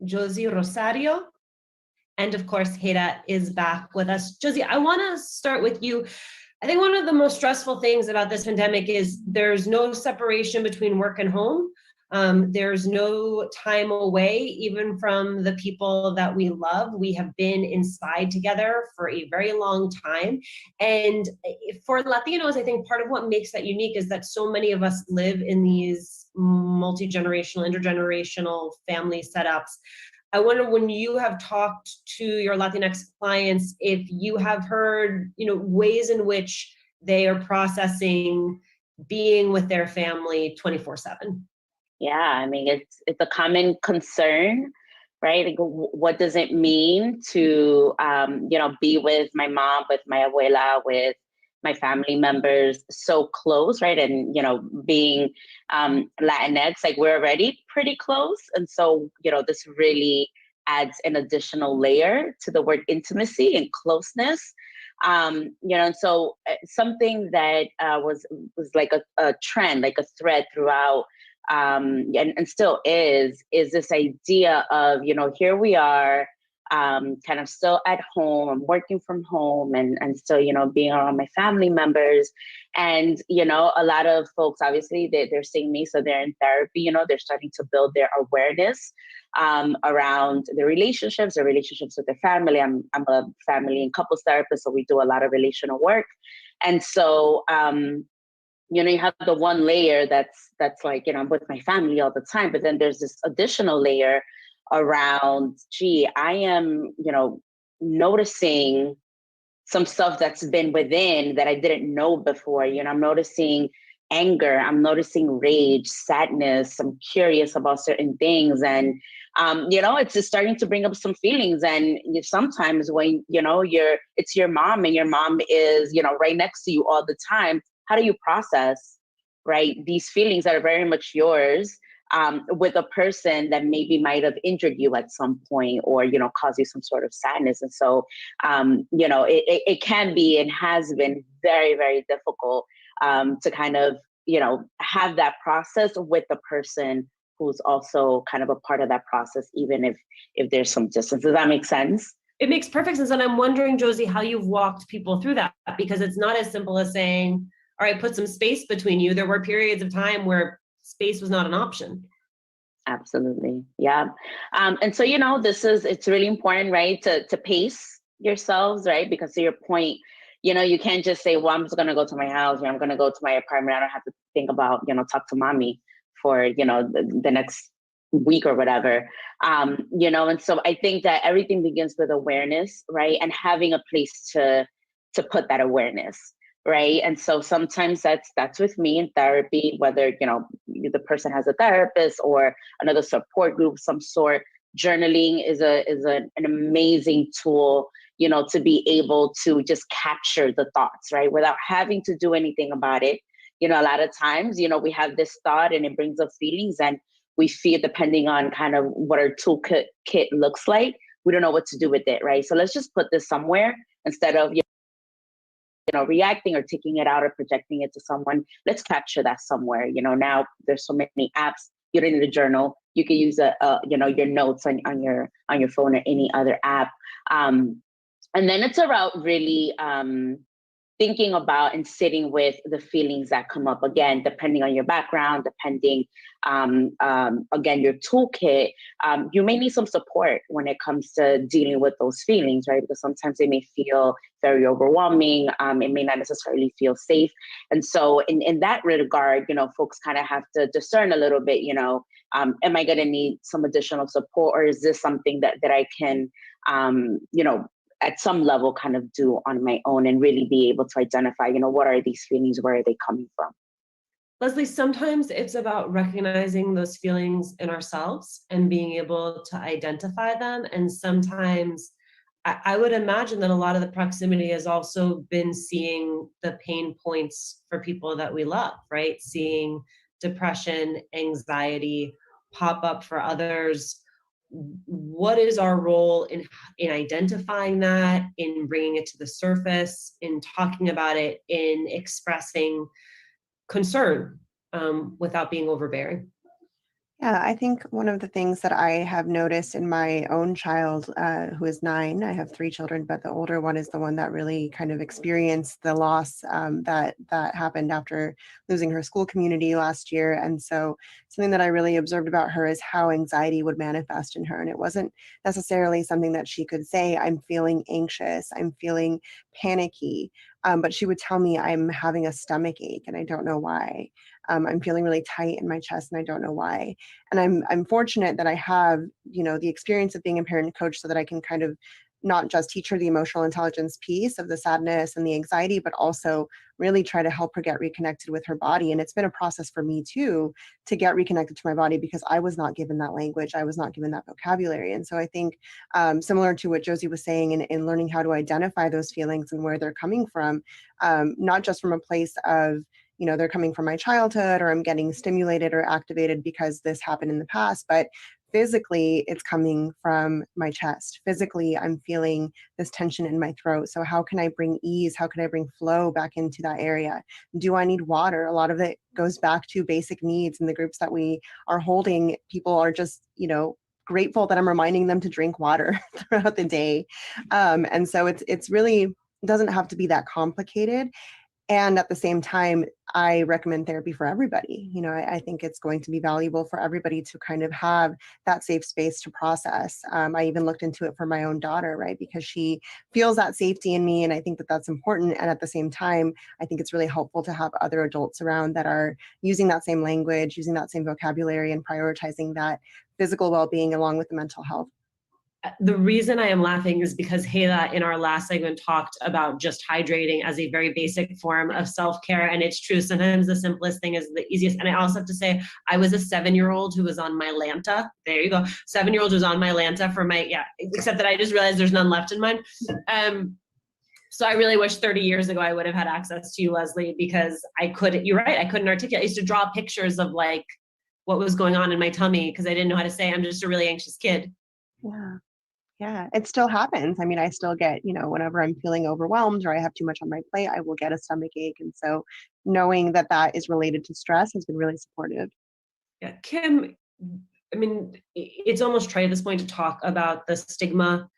Josie Rosario, and of course, Hera is back with us. Josie, I want to start with you. I think one of the most stressful things about this pandemic is there's no separation between work and home. There's no time away, even from the people that we love. We have been inside together for a very long time. And for Latinos, I think part of what makes that unique is that so many of us live in these multi-generational, intergenerational family setups. I wonder, when you have talked to your Latinx clients, if you have heard, ways in which they are processing being with their family 24/7. Yeah, I mean, it's a common concern, right? Like, what does it mean to, be with my mom, with my abuela, with my family members so close, right? And, being Latinx, like, we're already pretty close. And so, this really adds an additional layer to the word intimacy and closeness. And so something that was like a trend, like a thread throughout, and still is this idea of, here we are, kind of still at home, I'm working from home and still, being around my family members. And, a lot of folks, obviously, they're seeing me, so they're in therapy, they're starting to build their awareness around their relationships with their family. I'm a family and couples therapist, so we do a lot of relational work. And so, you have the one layer that's like, I'm with my family all the time, but then there's this additional layer around, I am, noticing some stuff that's been within that I didn't know before. I'm noticing anger, I'm noticing rage, sadness, I'm curious about certain things. And, it's just starting to bring up some feelings. And sometimes when, it's your mom and your mom is, right next to you all the time, how do you process, right, these feelings that are very much yours with a person that maybe might have injured you at some point or, caused you some sort of sadness? And so, it can be and has been very, very difficult to kind of, have that process with the person who's also kind of a part of that process, even if there's some distance. Does that make sense? It makes perfect sense. And I'm wondering, Josie, how you've walked people through that, because it's not as simple as saying, all right, put some space between you. There were periods of time where space was not an option. Absolutely. Yeah. And so, it's really important, right, to pace yourselves, right? Because to your point, you can't just say, well, I'm just going to go to my house, I'm going to go to my apartment. I don't have to think about, talk to mommy for, the next week or whatever. And so I think that everything begins with awareness, right? And having a place to put that awareness. Right. And so sometimes that's with me in therapy, whether, the person has a therapist or another support group of some sort. Journaling is an amazing tool, to be able to just capture the thoughts, right, without having to do anything about it. A lot of times, we have this thought and it brings up feelings, and we feel, depending on kind of what our toolkit looks like, we don't know what to do with it. Right. So let's just put this somewhere instead of, reacting or taking it out or projecting it to someone. Let's capture that somewhere. Now there's so many apps you don't need a journal. You can use your notes on your phone or any other app. And then it's about really thinking about and sitting with the feelings that come up, again, depending on your background, depending, again, your toolkit. You may need some support when it comes to dealing with those feelings, right? Because sometimes they may feel very overwhelming. It may not necessarily feel safe. And so in that regard, folks kind of have to discern a little bit, am I going to need some additional support, or is this something that I can, at some level kind of do on my own, and really be able to identify, what are these feelings? Where are they coming from? Leslie, sometimes it's about recognizing those feelings in ourselves and being able to identify them. And sometimes I would imagine that a lot of the proximity has also been seeing the pain points for people that we love, right? Seeing depression, anxiety pop up for others. What is our role in identifying that, in bringing it to the surface, in talking about it, in expressing concern without being overbearing? Yeah, I think one of the things that I have noticed in my own child, who is 9, I have 3 children, but the older one is the one that really kind of experienced the loss that happened after losing her school community last year. And so something that I really observed about her is how anxiety would manifest in her. And it wasn't necessarily something that she could say, I'm feeling anxious, I'm feeling panicky. But she would tell me, I'm having a stomach ache and I don't know why. I'm feeling really tight in my chest and I don't know why. And I'm fortunate that I have, the experience of being a parent coach, so that I can kind of not just teach her the emotional intelligence piece of the sadness and the anxiety, but also really try to help her get reconnected with her body. And it's been a process for me too, to get reconnected to my body, because I was not given that language. I was not given that vocabulary. And so I think similar to what Josie was saying, in learning how to identify those feelings and where they're coming from, not just from a place of, they're coming from my childhood, or I'm getting stimulated or activated because this happened in the past, but physically it's coming from my chest. Physically, I'm feeling this tension in my throat. So how can I bring ease? How can I bring flow back into that area? Do I need water? A lot of it goes back to basic needs. In the groups that we are holding, people are just, grateful that I'm reminding them to drink water throughout the day. And so it's really, it doesn't have to be that complicated. And at the same time, I recommend therapy for everybody. I think it's going to be valuable for everybody to kind of have that safe space to process. I even looked into it for my own daughter, right? Because she feels that safety in me. And I think that that's important. And at the same time, I think it's really helpful to have other adults around that are using that same language, using that same vocabulary, and prioritizing that physical well-being along with the mental health. The reason I am laughing is because Hela in our last segment talked about just hydrating as a very basic form of self-care. And it's true, sometimes the simplest thing is the easiest. And I also have to say, I was a 7-year-old who was on my Lanta. There you go. 7-year-old who's on my Lanta for except that I just realized there's none left in mine. So I really wish 30 years ago I would have had access to you, Leslie, because you're right, I couldn't articulate. I used to draw pictures of like what was going on in my tummy because I didn't know how to say, I'm just a really anxious kid. Yeah, it still happens. I mean, I still get, whenever I'm feeling overwhelmed or I have too much on my plate, I will get a stomach ache. And so knowing that that is related to stress has been really supportive. Yeah, Kim, I mean, it's almost trite at this point to talk about the stigma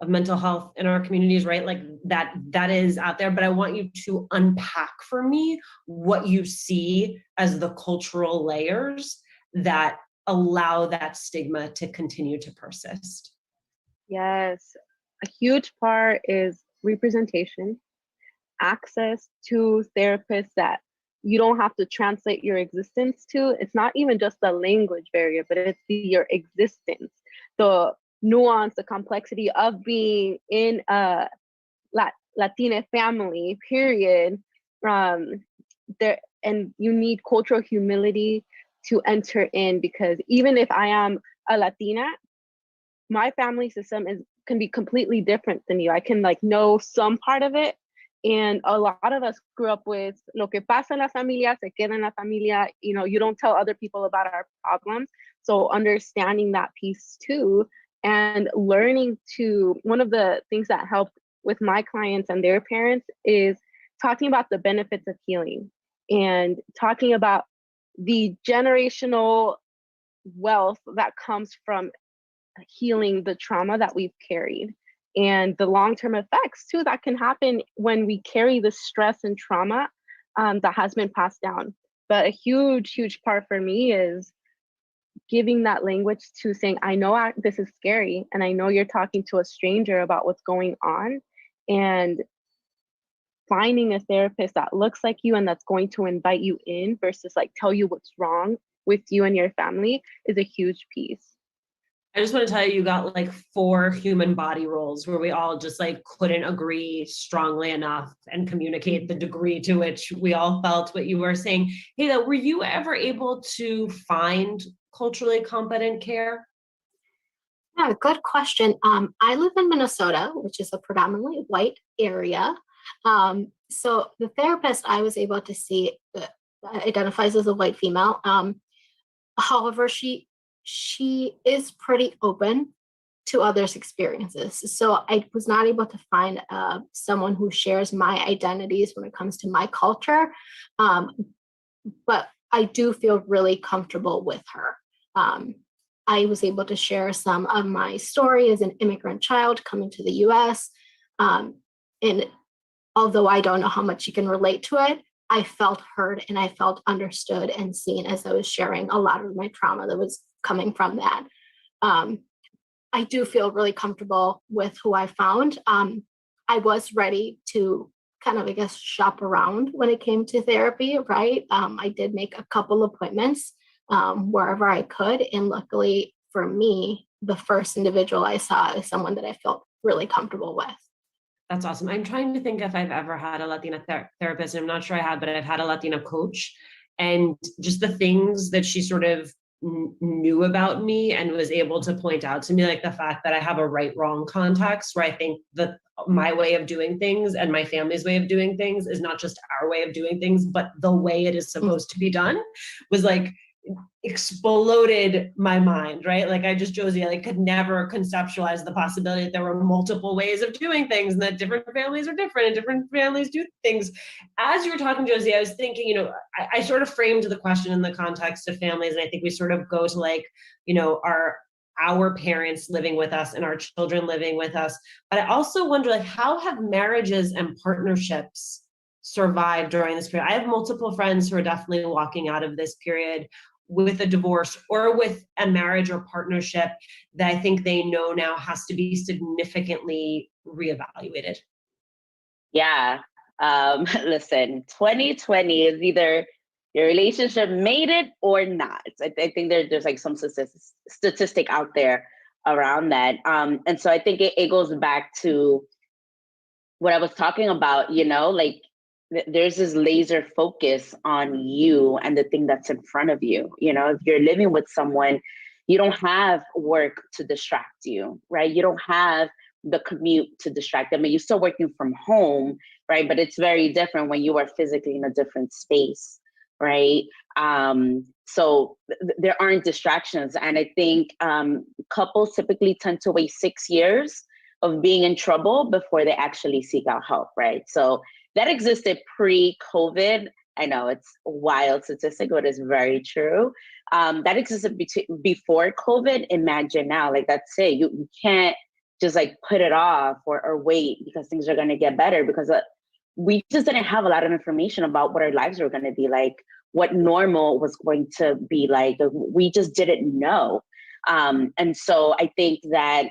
of mental health in our communities, right? Like that is out there, but I want you to unpack for me what you see as the cultural layers that allow that stigma to continue to persist. Yes, a huge part is representation, access to therapists that you don't have to translate your existence to. It's not even just the language barrier, but it's your existence, the nuance, the complexity of being in a Latina family, period. And you need cultural humility to enter in, because even if I am a Latina, my family system can be completely different than you. I can know some part of it. And a lot of us grew up with lo que pasa en la familia, se queda en la familia. You don't tell other people about our problems. So understanding that piece too, and learning one of the things that helped with my clients and their parents is talking about the benefits of healing and talking about the generational wealth that comes from healing the trauma that we've carried, and the long-term effects too that can happen when we carry the stress and trauma that has been passed down. But a huge part for me is giving that language to saying, I know this is scary, and I know you're talking to a stranger about what's going on, and finding a therapist that looks like you and that's going to invite you in versus like tell you what's wrong with you and your family is a huge piece. I just want to tell you, you got like 4 human body roles where we all just like couldn't agree strongly enough and communicate the degree to which we all felt what you were saying. Hey, were you ever able to find culturally competent care? Yeah, good question. I live in Minnesota, which is a predominantly white area. So the therapist I was able to see identifies as a white female. However, she is pretty open to others' experiences. So I was not able to find someone who shares my identities when it comes to my culture. But I do feel really comfortable with her. I was able to share some of my story as an immigrant child coming to the US. And although I don't know how much you can relate to it, I felt heard and I felt understood and seen as I was sharing a lot of my trauma that was coming from that. I do feel really comfortable with who I found. I was ready to kind of, I guess, shop around when it came to therapy, right? I did make a couple appointments wherever I could. And luckily for me, the first individual I saw is someone that I felt really comfortable with. That's awesome. I'm trying to think if I've ever had a Latina therapist, and I'm not sure I have, but I've had a Latina coach, and just the things that she sort of knew about me and was able to point out to me, like the fact that I have a right-wrong context, where I think that my way of doing things and my family's way of doing things is not just our way of doing things, but the way it is supposed to be done, was like exploded my mind, right? Like I could never conceptualize the possibility that there were multiple ways of doing things and that different families are different and different families do things. As you were talking, Josie, I was thinking, I sort of framed the question in the context of families, and I think we sort of go to like, our parents living with us and our children living with us. But I also wonder, like, how have marriages and partnerships survived during this period? I have multiple friends who are definitely walking out of this period with a divorce or with a marriage or partnership that I think they know now has to be significantly reevaluated. Yeah. Listen, 2020 is either your relationship made it or not. I think there's like some statistic out there around that. And so I think it goes back to what I was talking about, like there's this laser focus on you and the thing that's in front of you. If you're living with someone, you don't have work to distract you, right? You don't have the commute to distract them. I mean, you're still working from home, right? But it's very different when you are physically in a different space, right? So there aren't distractions. And I think couples typically tend to wait 6 years of being in trouble before they actually seek out help, right? So that existed pre-COVID. I know it's a wild statistic, but it's very true. That existed before COVID. Imagine now, like that's it. You can't just like put it off or wait because things are going to get better, because we just didn't have a lot of information about what our lives were going to be like, what normal was going to be like. We just didn't know. And so I think that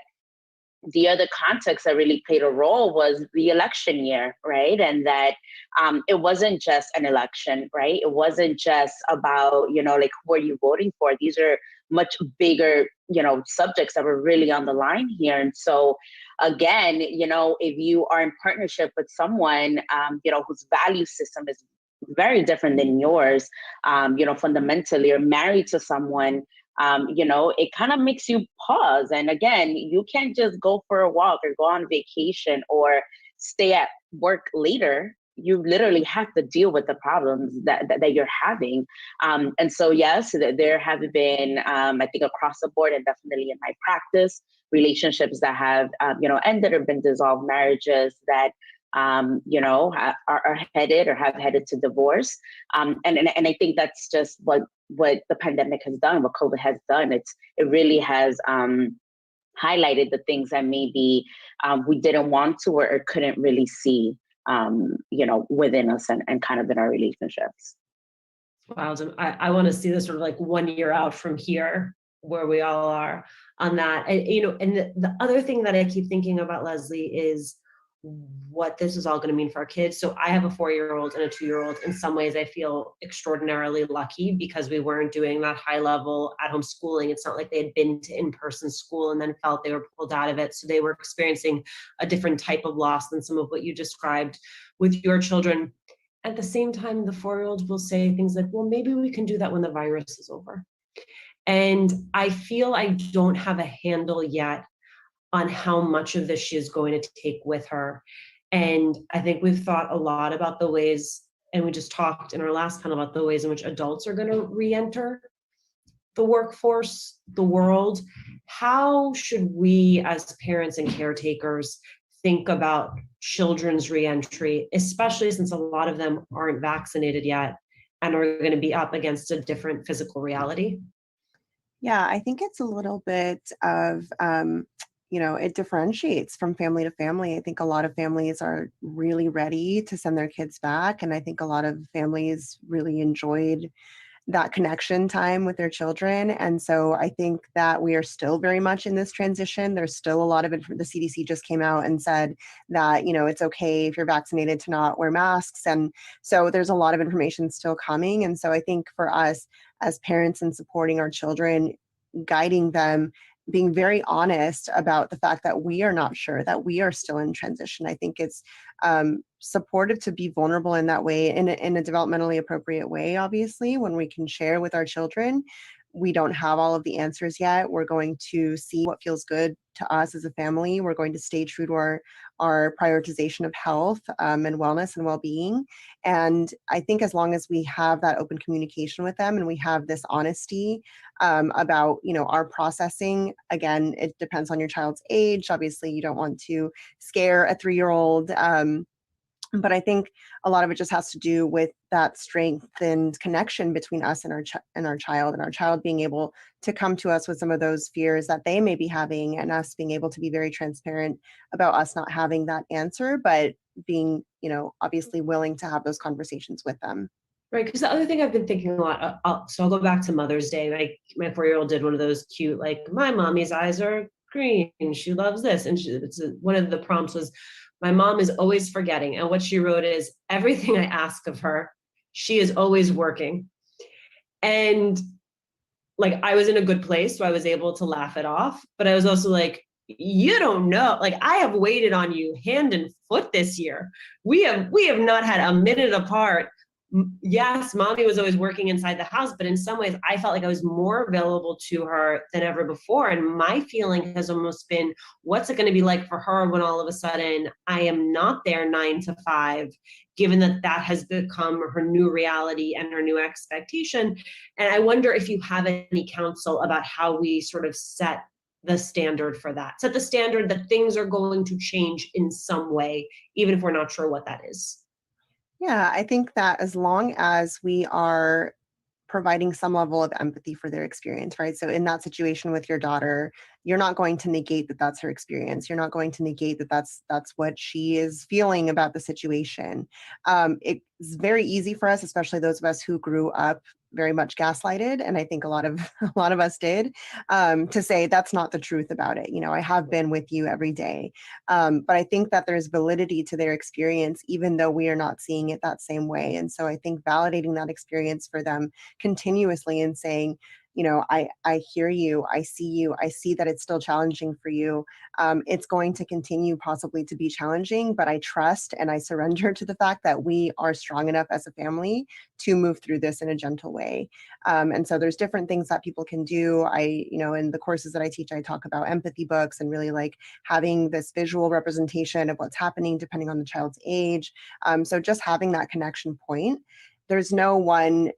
the other context that really played a role was the election year, right? And that it wasn't just an election, right? It wasn't just about, like, who are you voting for? These are much bigger, subjects that were really on the line here. And so again, if you are in partnership with someone, whose value system is very different than yours, fundamentally, or married to someone, it kind of makes you pause. And again, you can't just go for a walk or go on vacation or stay at work later. You literally have to deal with the problems that you're having. And so, yes, there have been, I think across the board and definitely in my practice, relationships that have, ended or been dissolved, marriages that are headed or have headed to divorce. And I think that's just what the pandemic has done, what COVID has done. It really has highlighted the things that maybe we didn't want to or couldn't really see, within us and kind of in our relationships. Wow, I want to see this sort of like 1 year out from here, where we all are on that. And, the other thing that I keep thinking about, Leslie, is what this is all going to mean for our kids. So I have a 4-year-old and a 2-year-old. In some ways, I feel extraordinarily lucky because we weren't doing that high level at home schooling. It's not like they had been to in-person school and then felt they were pulled out of it. So they were experiencing a different type of loss than some of what you described with your children. At the same time, the 4-year-olds will say things like, well, maybe we can do that when the virus is over. And I feel I don't have a handle yet on how much of this she is going to take with her. And I think we've thought a lot about the ways, and we just talked in our last panel about the ways in which adults are going to re-enter the workforce, the world. How should we as parents and caretakers think about children's re-entry, especially since a lot of them aren't vaccinated yet and are going to be up against a different physical reality? Yeah, I think it's a little bit of, it differentiates from family to family. I think a lot of families are really ready to send their kids back. And I think a lot of families really enjoyed that connection time with their children. And so I think that we are still very much in this transition. There's still a lot of the CDC just came out and said that, it's okay if you're vaccinated to not wear masks. And so there's a lot of information still coming. And so I think for us as parents and supporting our children, guiding them, being very honest about the fact that we are not sure, that we are still in transition. I think it's supportive to be vulnerable in that way, in a developmentally appropriate way, obviously, when we can share with our children. We don't have all of the answers yet. We're going to see what feels good to us as a family. We're going to stay true to our prioritization of health and wellness and well-being. And I think as long as we have that open communication with them and we have this honesty about, our processing, again, it depends on your child's age. Obviously, you don't want to scare a 3-year-old. But I think a lot of it just has to do with that strengthened connection between us and our child being able to come to us with some of those fears that they may be having, and us being able to be very transparent about us not having that answer, but being, obviously willing to have those conversations with them. Right, because the other thing I've been thinking a lot, so I'll go back to Mother's Day. My 4-year-old did one of those cute, like, my mommy's eyes are green, she loves this. And one of the prompts was, my mom is always forgetting. And what she wrote is, everything I ask of her, she is always working. And like, I was in a good place, so I was able to laugh it off. But I was also like, you don't know, like, I have waited on you hand and foot this year. We have not had a minute apart. Yes, mommy was always working inside the house, but in some ways I felt like I was more available to her than ever before. And my feeling has almost been, what's it going to be like for her when all of a sudden I am not there 9 to 5, given that has become her new reality and her new expectation. And I wonder if you have any counsel about how we sort of set the standard for that, set the standard that things are going to change in some way, even if we're not sure what that is. Yeah, I think that as long as we are providing some level of empathy for their experience, right? So in that situation with your daughter, you're not going to negate that that's her experience. You're not going to negate that that's what she is feeling about the situation. It's very easy for us, especially those of us who grew up very much gaslighted, and I think a lot of us did, to say that's not the truth about it. I have been with you every day, but I think that there's validity to their experience, even though we are not seeing it that same way. And so I think validating that experience for them continuously and saying, I hear you, I see that it's still challenging for you. It's going to continue possibly to be challenging, but I trust and I surrender to the fact that we are strong enough as a family to move through this in a gentle way. And so there's different things that people can do. In the courses that I teach, I talk about empathy books and really like having this visual representation of what's happening depending on the child's age. So just having that connection point. there's no one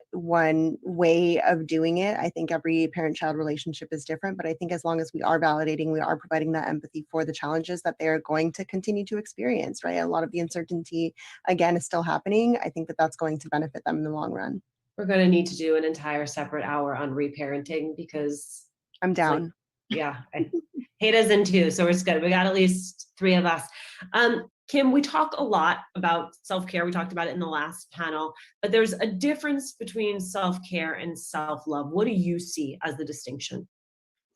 way of doing it. I think every parent-child relationship is different, but I think as long as we are validating, we are providing that empathy for the challenges that they are going to continue to experience, right? A lot of the uncertainty, again, is still happening. I think that that's going to benefit them in the long run. We're going to need to do an entire separate hour on reparenting because I'm down. Hada's in too, so we got at least 3 of us. Kim, we talk a lot about self-care. We talked about it in the last panel, but there's a difference between self-care and self-love. What do you see as the distinction?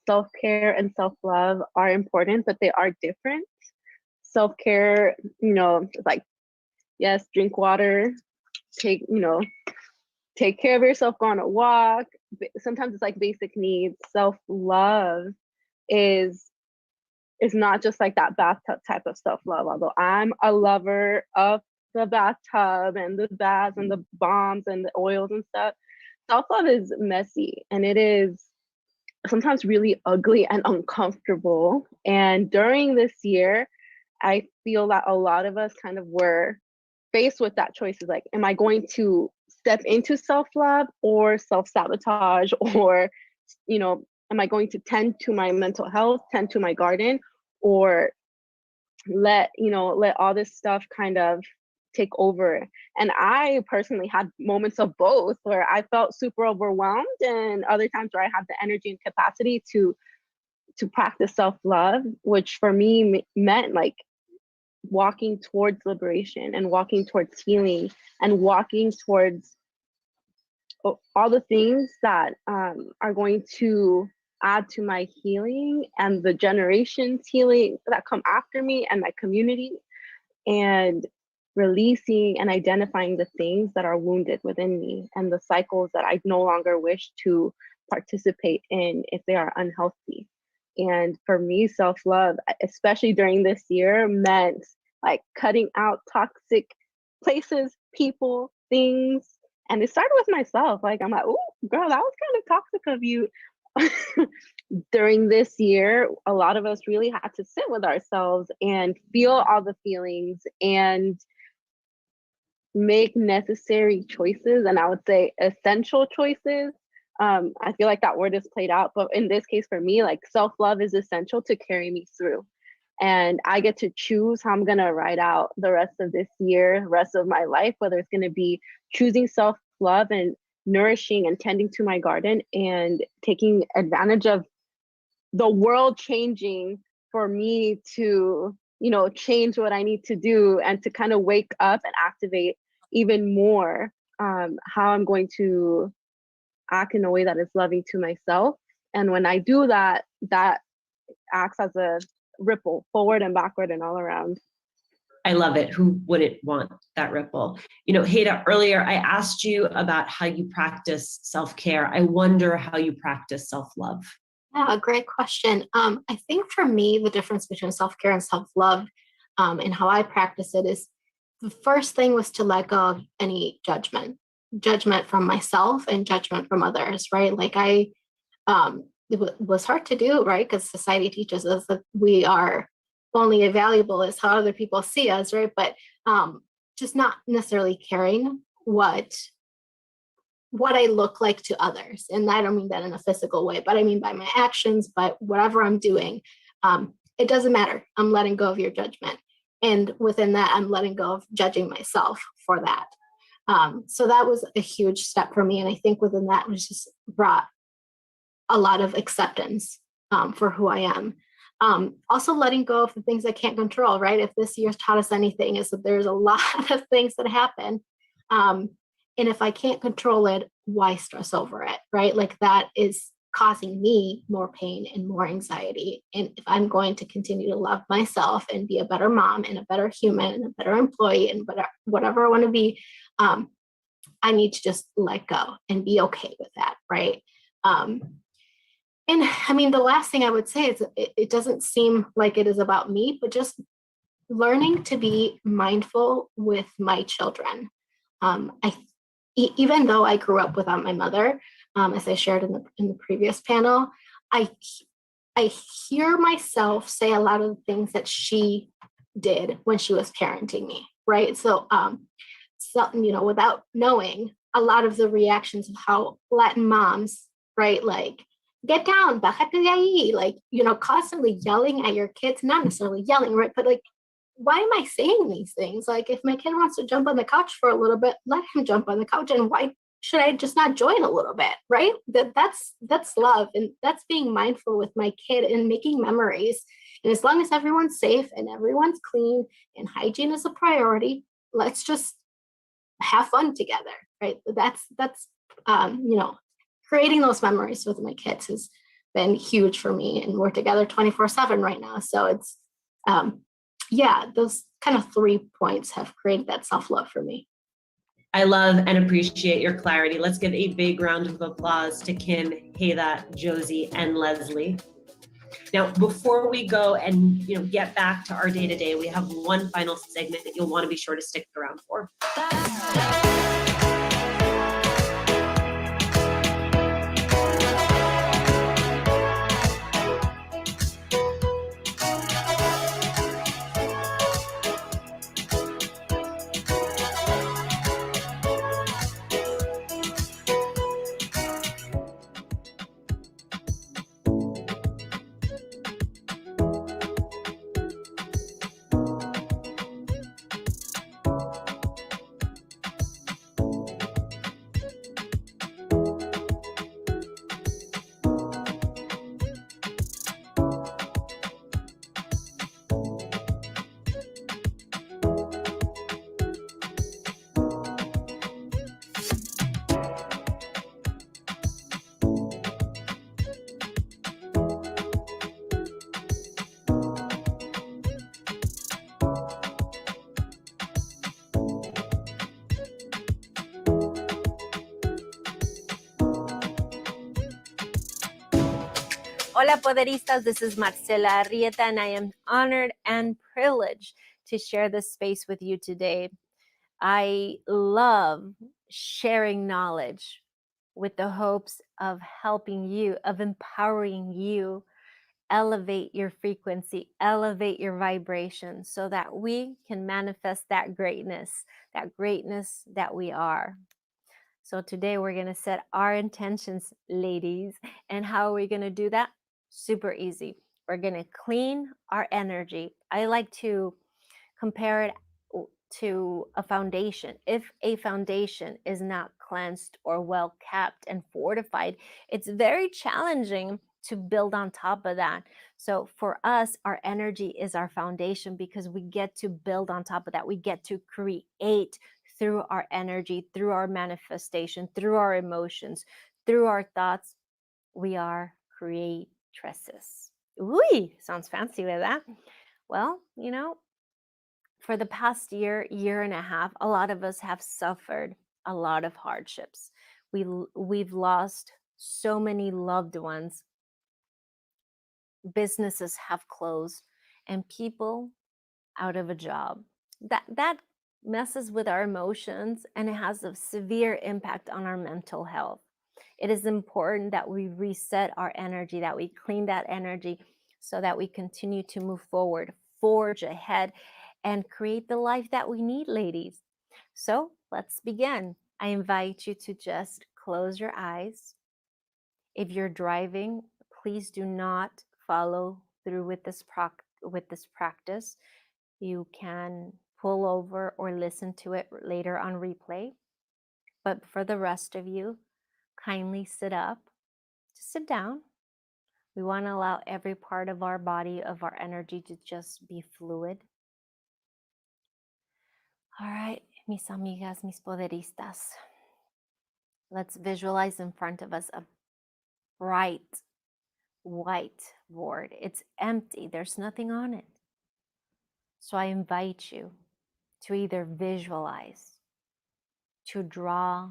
Self-care and self-love are important, but they are different. Self-care, like, yes, drink water, take care of yourself, go on a walk. Sometimes it's like basic needs. Self-love is not just like that bathtub type of self-love, although I'm a lover of the bathtub and the baths and the bombs and the oils and stuff. Self-love is messy, and it is sometimes really ugly and uncomfortable. And during this year, I feel that a lot of us kind of were faced with that choice, is like, am I going to step into self-love or self-sabotage, or am I going to tend to my mental health, tend to my garden, or let all this stuff kind of take over? And I personally had moments of both, where I felt super overwhelmed, and other times where I had the energy and capacity to practice self-love, which for me meant like walking towards liberation and walking towards healing and walking towards all the things that are going to add to my healing and the generations healing that come after me and my community, and releasing and identifying the things that are wounded within me and the cycles that I no longer wish to participate in if they are unhealthy. And for me, self-love, especially during this year, meant like cutting out toxic places, people, things. And it started with myself. Like, I'm like, oh, girl, that was kind of toxic of you. During this year, a lot of us really had to sit with ourselves and feel all the feelings and make necessary choices. And I would say essential choices. I feel like that word is played out, but in this case for me, like, self-love is essential to carry me through. And I get to choose how I'm gonna ride out the rest of this year, rest of my life, whether it's gonna be choosing self-love and nourishing and tending to my garden and taking advantage of the world changing for me to, change what I need to do and to kind of wake up and activate even more how I'm going to act in a way that is loving to myself. And when I do that, that acts as a ripple forward and backward and all around. I love it. Who wouldn't want that ripple? Hada, earlier I asked you about how you practice self-care. I wonder how you practice self-love. Yeah, great question. I think for me, the difference between self-care and self-love and how I practice it is, the first thing was to let go of any judgment from myself and judgment from others, right? Like it was hard to do, right? Because society teaches us that we are only as valuable as how other people see us, right? But just not necessarily caring what I look like to others. And I don't mean that in a physical way, but I mean by my actions, by whatever I'm doing. It doesn't matter. I'm letting go of your judgment. And within that, I'm letting go of judging myself for that. So that was a huge step for me. And I think within that was just brought a lot of acceptance for who I am. Also letting go of the things I can't control, right? If this year's taught us anything, is that there's a lot of things that happen. And if I can't control it, why stress over it, right? Like, that is causing me more pain and more anxiety. And if I'm going to continue to love myself and be a better mom and a better human and a better employee and whatever I want to be, I need to just let go and be okay with that, right? And I mean, the last thing I would say is it doesn't seem like it is about me, but just learning to be mindful with my children. Even though I grew up without my mother, as I shared in the previous panel, I hear myself say a lot of the things that she did when she was parenting me, right? So, without knowing, a lot of the reactions of how Latin moms, right, like, get down, bájate de ahí, like, constantly yelling at your kids, not necessarily yelling, right, but like, why am I saying these things? Like, if my kid wants to jump on the couch for a little bit, let him jump on the couch, and why should I just not join a little bit, right? That's love, and that's being mindful with my kid and making memories. And as long as everyone's safe and everyone's clean and hygiene is a priority, let's just have fun together, right? That's creating those memories with my kids has been huge for me, and we're together 24/7 right now. So it's those kind of 3 points have created that self-love for me. I love and appreciate your clarity. Let's give a big round of applause to Kim, Heda, Josie, and Leslie. Now, before we go and get back to our day-to-day, we have one final segment that you'll want to be sure to stick around for. Hola Poderistas, this is Marcela Arrieta, and I am honored and privileged to share this space with you today. I love sharing knowledge with the hopes of helping you, of empowering you, elevate your frequency, elevate your vibration so that we can manifest that greatness that we are. So today we're going to set our intentions, ladies. And how are we going to do that? Super easy. We're going to clean our energy. I like to compare it to a foundation. If a foundation is not cleansed or well kept and fortified, it's very challenging to build on top of that. So for us, our energy is our foundation because we get to build on top of that. We get to create through our energy, through our manifestation, through our emotions, through our thoughts. We are creatresses. Ooh, sounds fancy with that. Well, for the past year and a half, a lot of us have suffered a lot of hardships. We've lost so many loved ones. Businesses have closed and people out of a job. That messes with our emotions, and it has a severe impact on our mental health. It is important that we reset our energy, that we clean that energy so that we continue to move forward, forge ahead, and create the life that we need, ladies. So let's begin. I invite you to just close your eyes. If you're driving, please do not follow through with this practice. You can pull over or listen to it later on replay. But for the rest of you, kindly sit up. Just sit down. We want to allow every part of our body, of our energy, to just be fluid. All right, mis amigas, mis poderistas. Let's visualize in front of us a bright white board. It's empty. There's nothing on it. So I invite you to either visualize, to draw,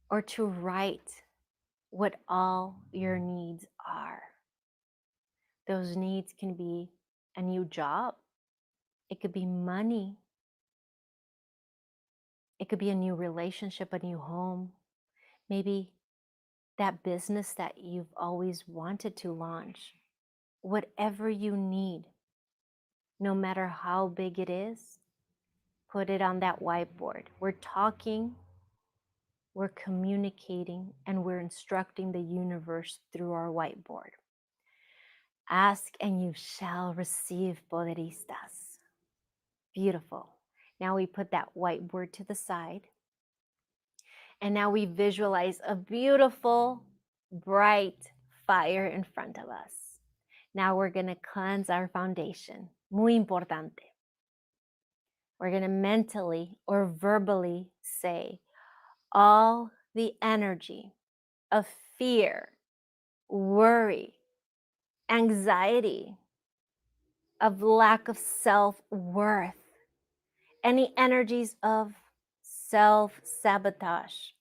or to write what all your needs are. Those needs can be a new job. It could be money. It could be a new relationship, a new home. Maybe that business that you've always wanted to launch. Whatever you need, no matter how big it is, put it on that whiteboard. We're talking we're communicating and we're instructing the universe through our whiteboard. Ask and you shall receive, poderistas. Beautiful. Now we put that whiteboard to the side. And now we visualize a beautiful, bright fire in front of us. Now we're going to cleanse our foundation. Muy importante. We're going to mentally or verbally say all the energy of fear, worry, anxiety, of lack of self-worth, any energies of self-sabotage,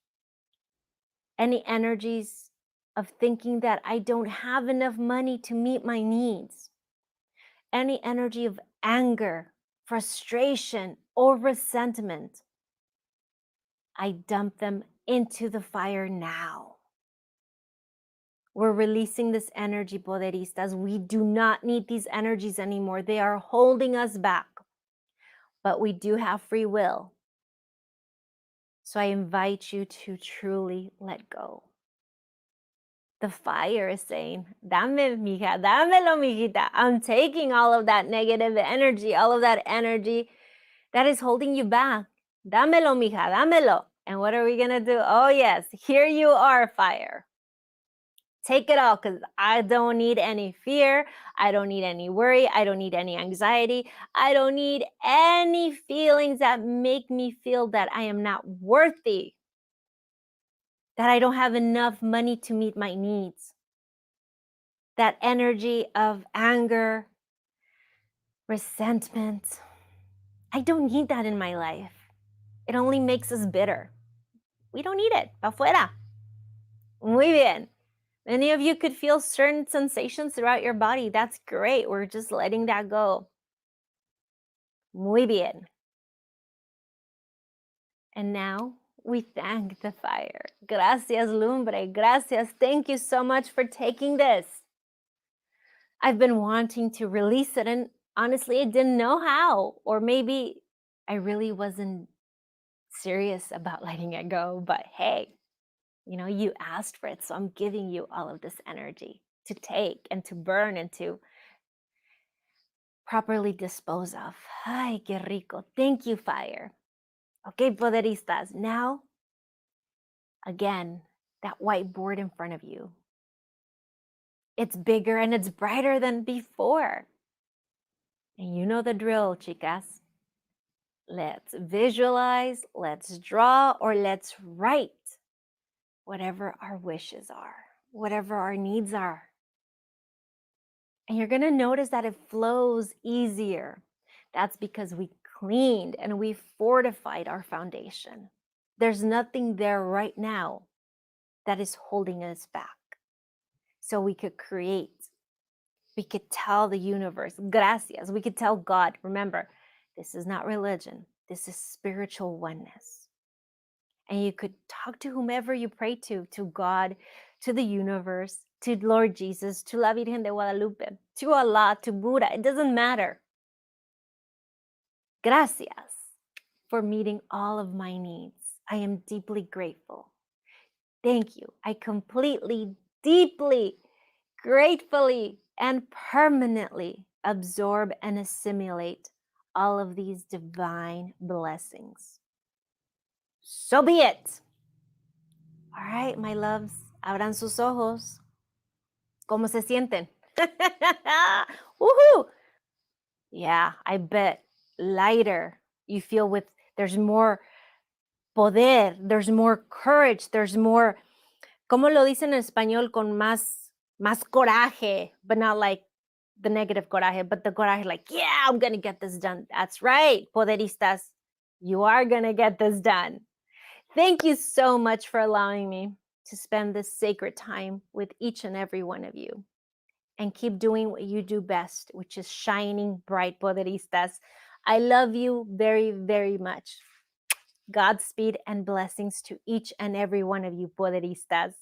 any energies of thinking that I don't have enough money to meet my needs, any energy of anger, frustration, or resentment, I dump them into the fire now. We're releasing this energy, poderistas. We do not need these energies anymore. They are holding us back. But we do have free will. So I invite you to truly let go. The fire is saying, dame, mija, dámelo, mijita. I'm taking all of that negative energy, all of that energy that is holding you back. Dámelo, mija, dámelo. And what are we going to do? Oh, yes, here you are, fire. Take it all, because I don't need any fear. I don't need any worry. I don't need any anxiety. I don't need any feelings that make me feel that I am not worthy, that I don't have enough money to meet my needs. That energy of anger, resentment. I don't need that in my life. It only makes us bitter. We don't need it. Pa fuera. Muy bien. Many of you could feel certain sensations throughout your body. That's great. We're just letting that go. Muy bien. And now we thank the fire. Gracias, Lumbre. Gracias. Thank you so much for taking this. I've been wanting to release it, and honestly, I didn't know how. Or maybe I really wasn't serious about letting it go. But hey, you know, you asked for it, so I'm giving you all of this energy to take and to burn and to properly dispose of. Ay, qué rico. Thank you, fire. Okay, poderistas. Now, again, that whiteboard in front of you. It's bigger and it's brighter than before. And you know the drill, chicas. Let's visualize, let's draw, or let's write whatever our wishes are, whatever our needs are. And you're going to notice that it flows easier. That's because we cleaned and we fortified our foundation. There's nothing there right now that is holding us back. So we could create. We could tell the universe, gracias. We could tell God, remember, this is not religion. This is spiritual oneness. And you could talk to whomever you pray to God, to the universe, to Lord Jesus, to La Virgen de Guadalupe, to Allah, to Buddha. It doesn't matter. Gracias for meeting all of my needs. I am deeply grateful. Thank you. I completely, deeply, gratefully, and permanently absorb and assimilate all of these divine blessings. So be it. All right, my loves, abran sus ojos. ¿Cómo se sienten? Woohoo! Yeah, I bet lighter you feel with, there's more poder, there's more courage, there's more, ¿cómo lo dicen en español? Con más coraje, but not like the negative coraje, but the coraje like, yeah, I'm going to get this done. That's right, poderistas. You are going to get this done. Thank you so much for allowing me to spend this sacred time with each and every one of you. And keep doing what you do best, which is shining bright, poderistas. I love you very, very much. Godspeed and blessings to each and every one of you, poderistas.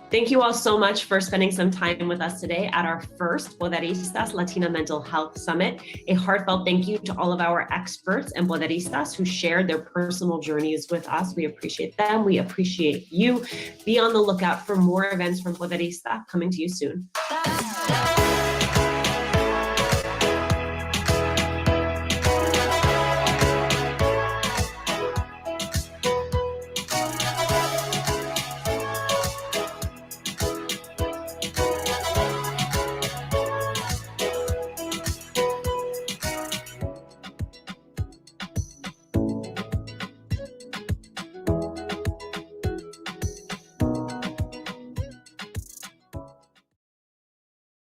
Thank you all so much for spending some time with us today at our first Poderistas Latina Mental Health Summit. A heartfelt thank you to all of our experts and Poderistas who shared their personal journeys with us. We appreciate them. We appreciate you. Be on the lookout for more events from Poderista coming to you soon.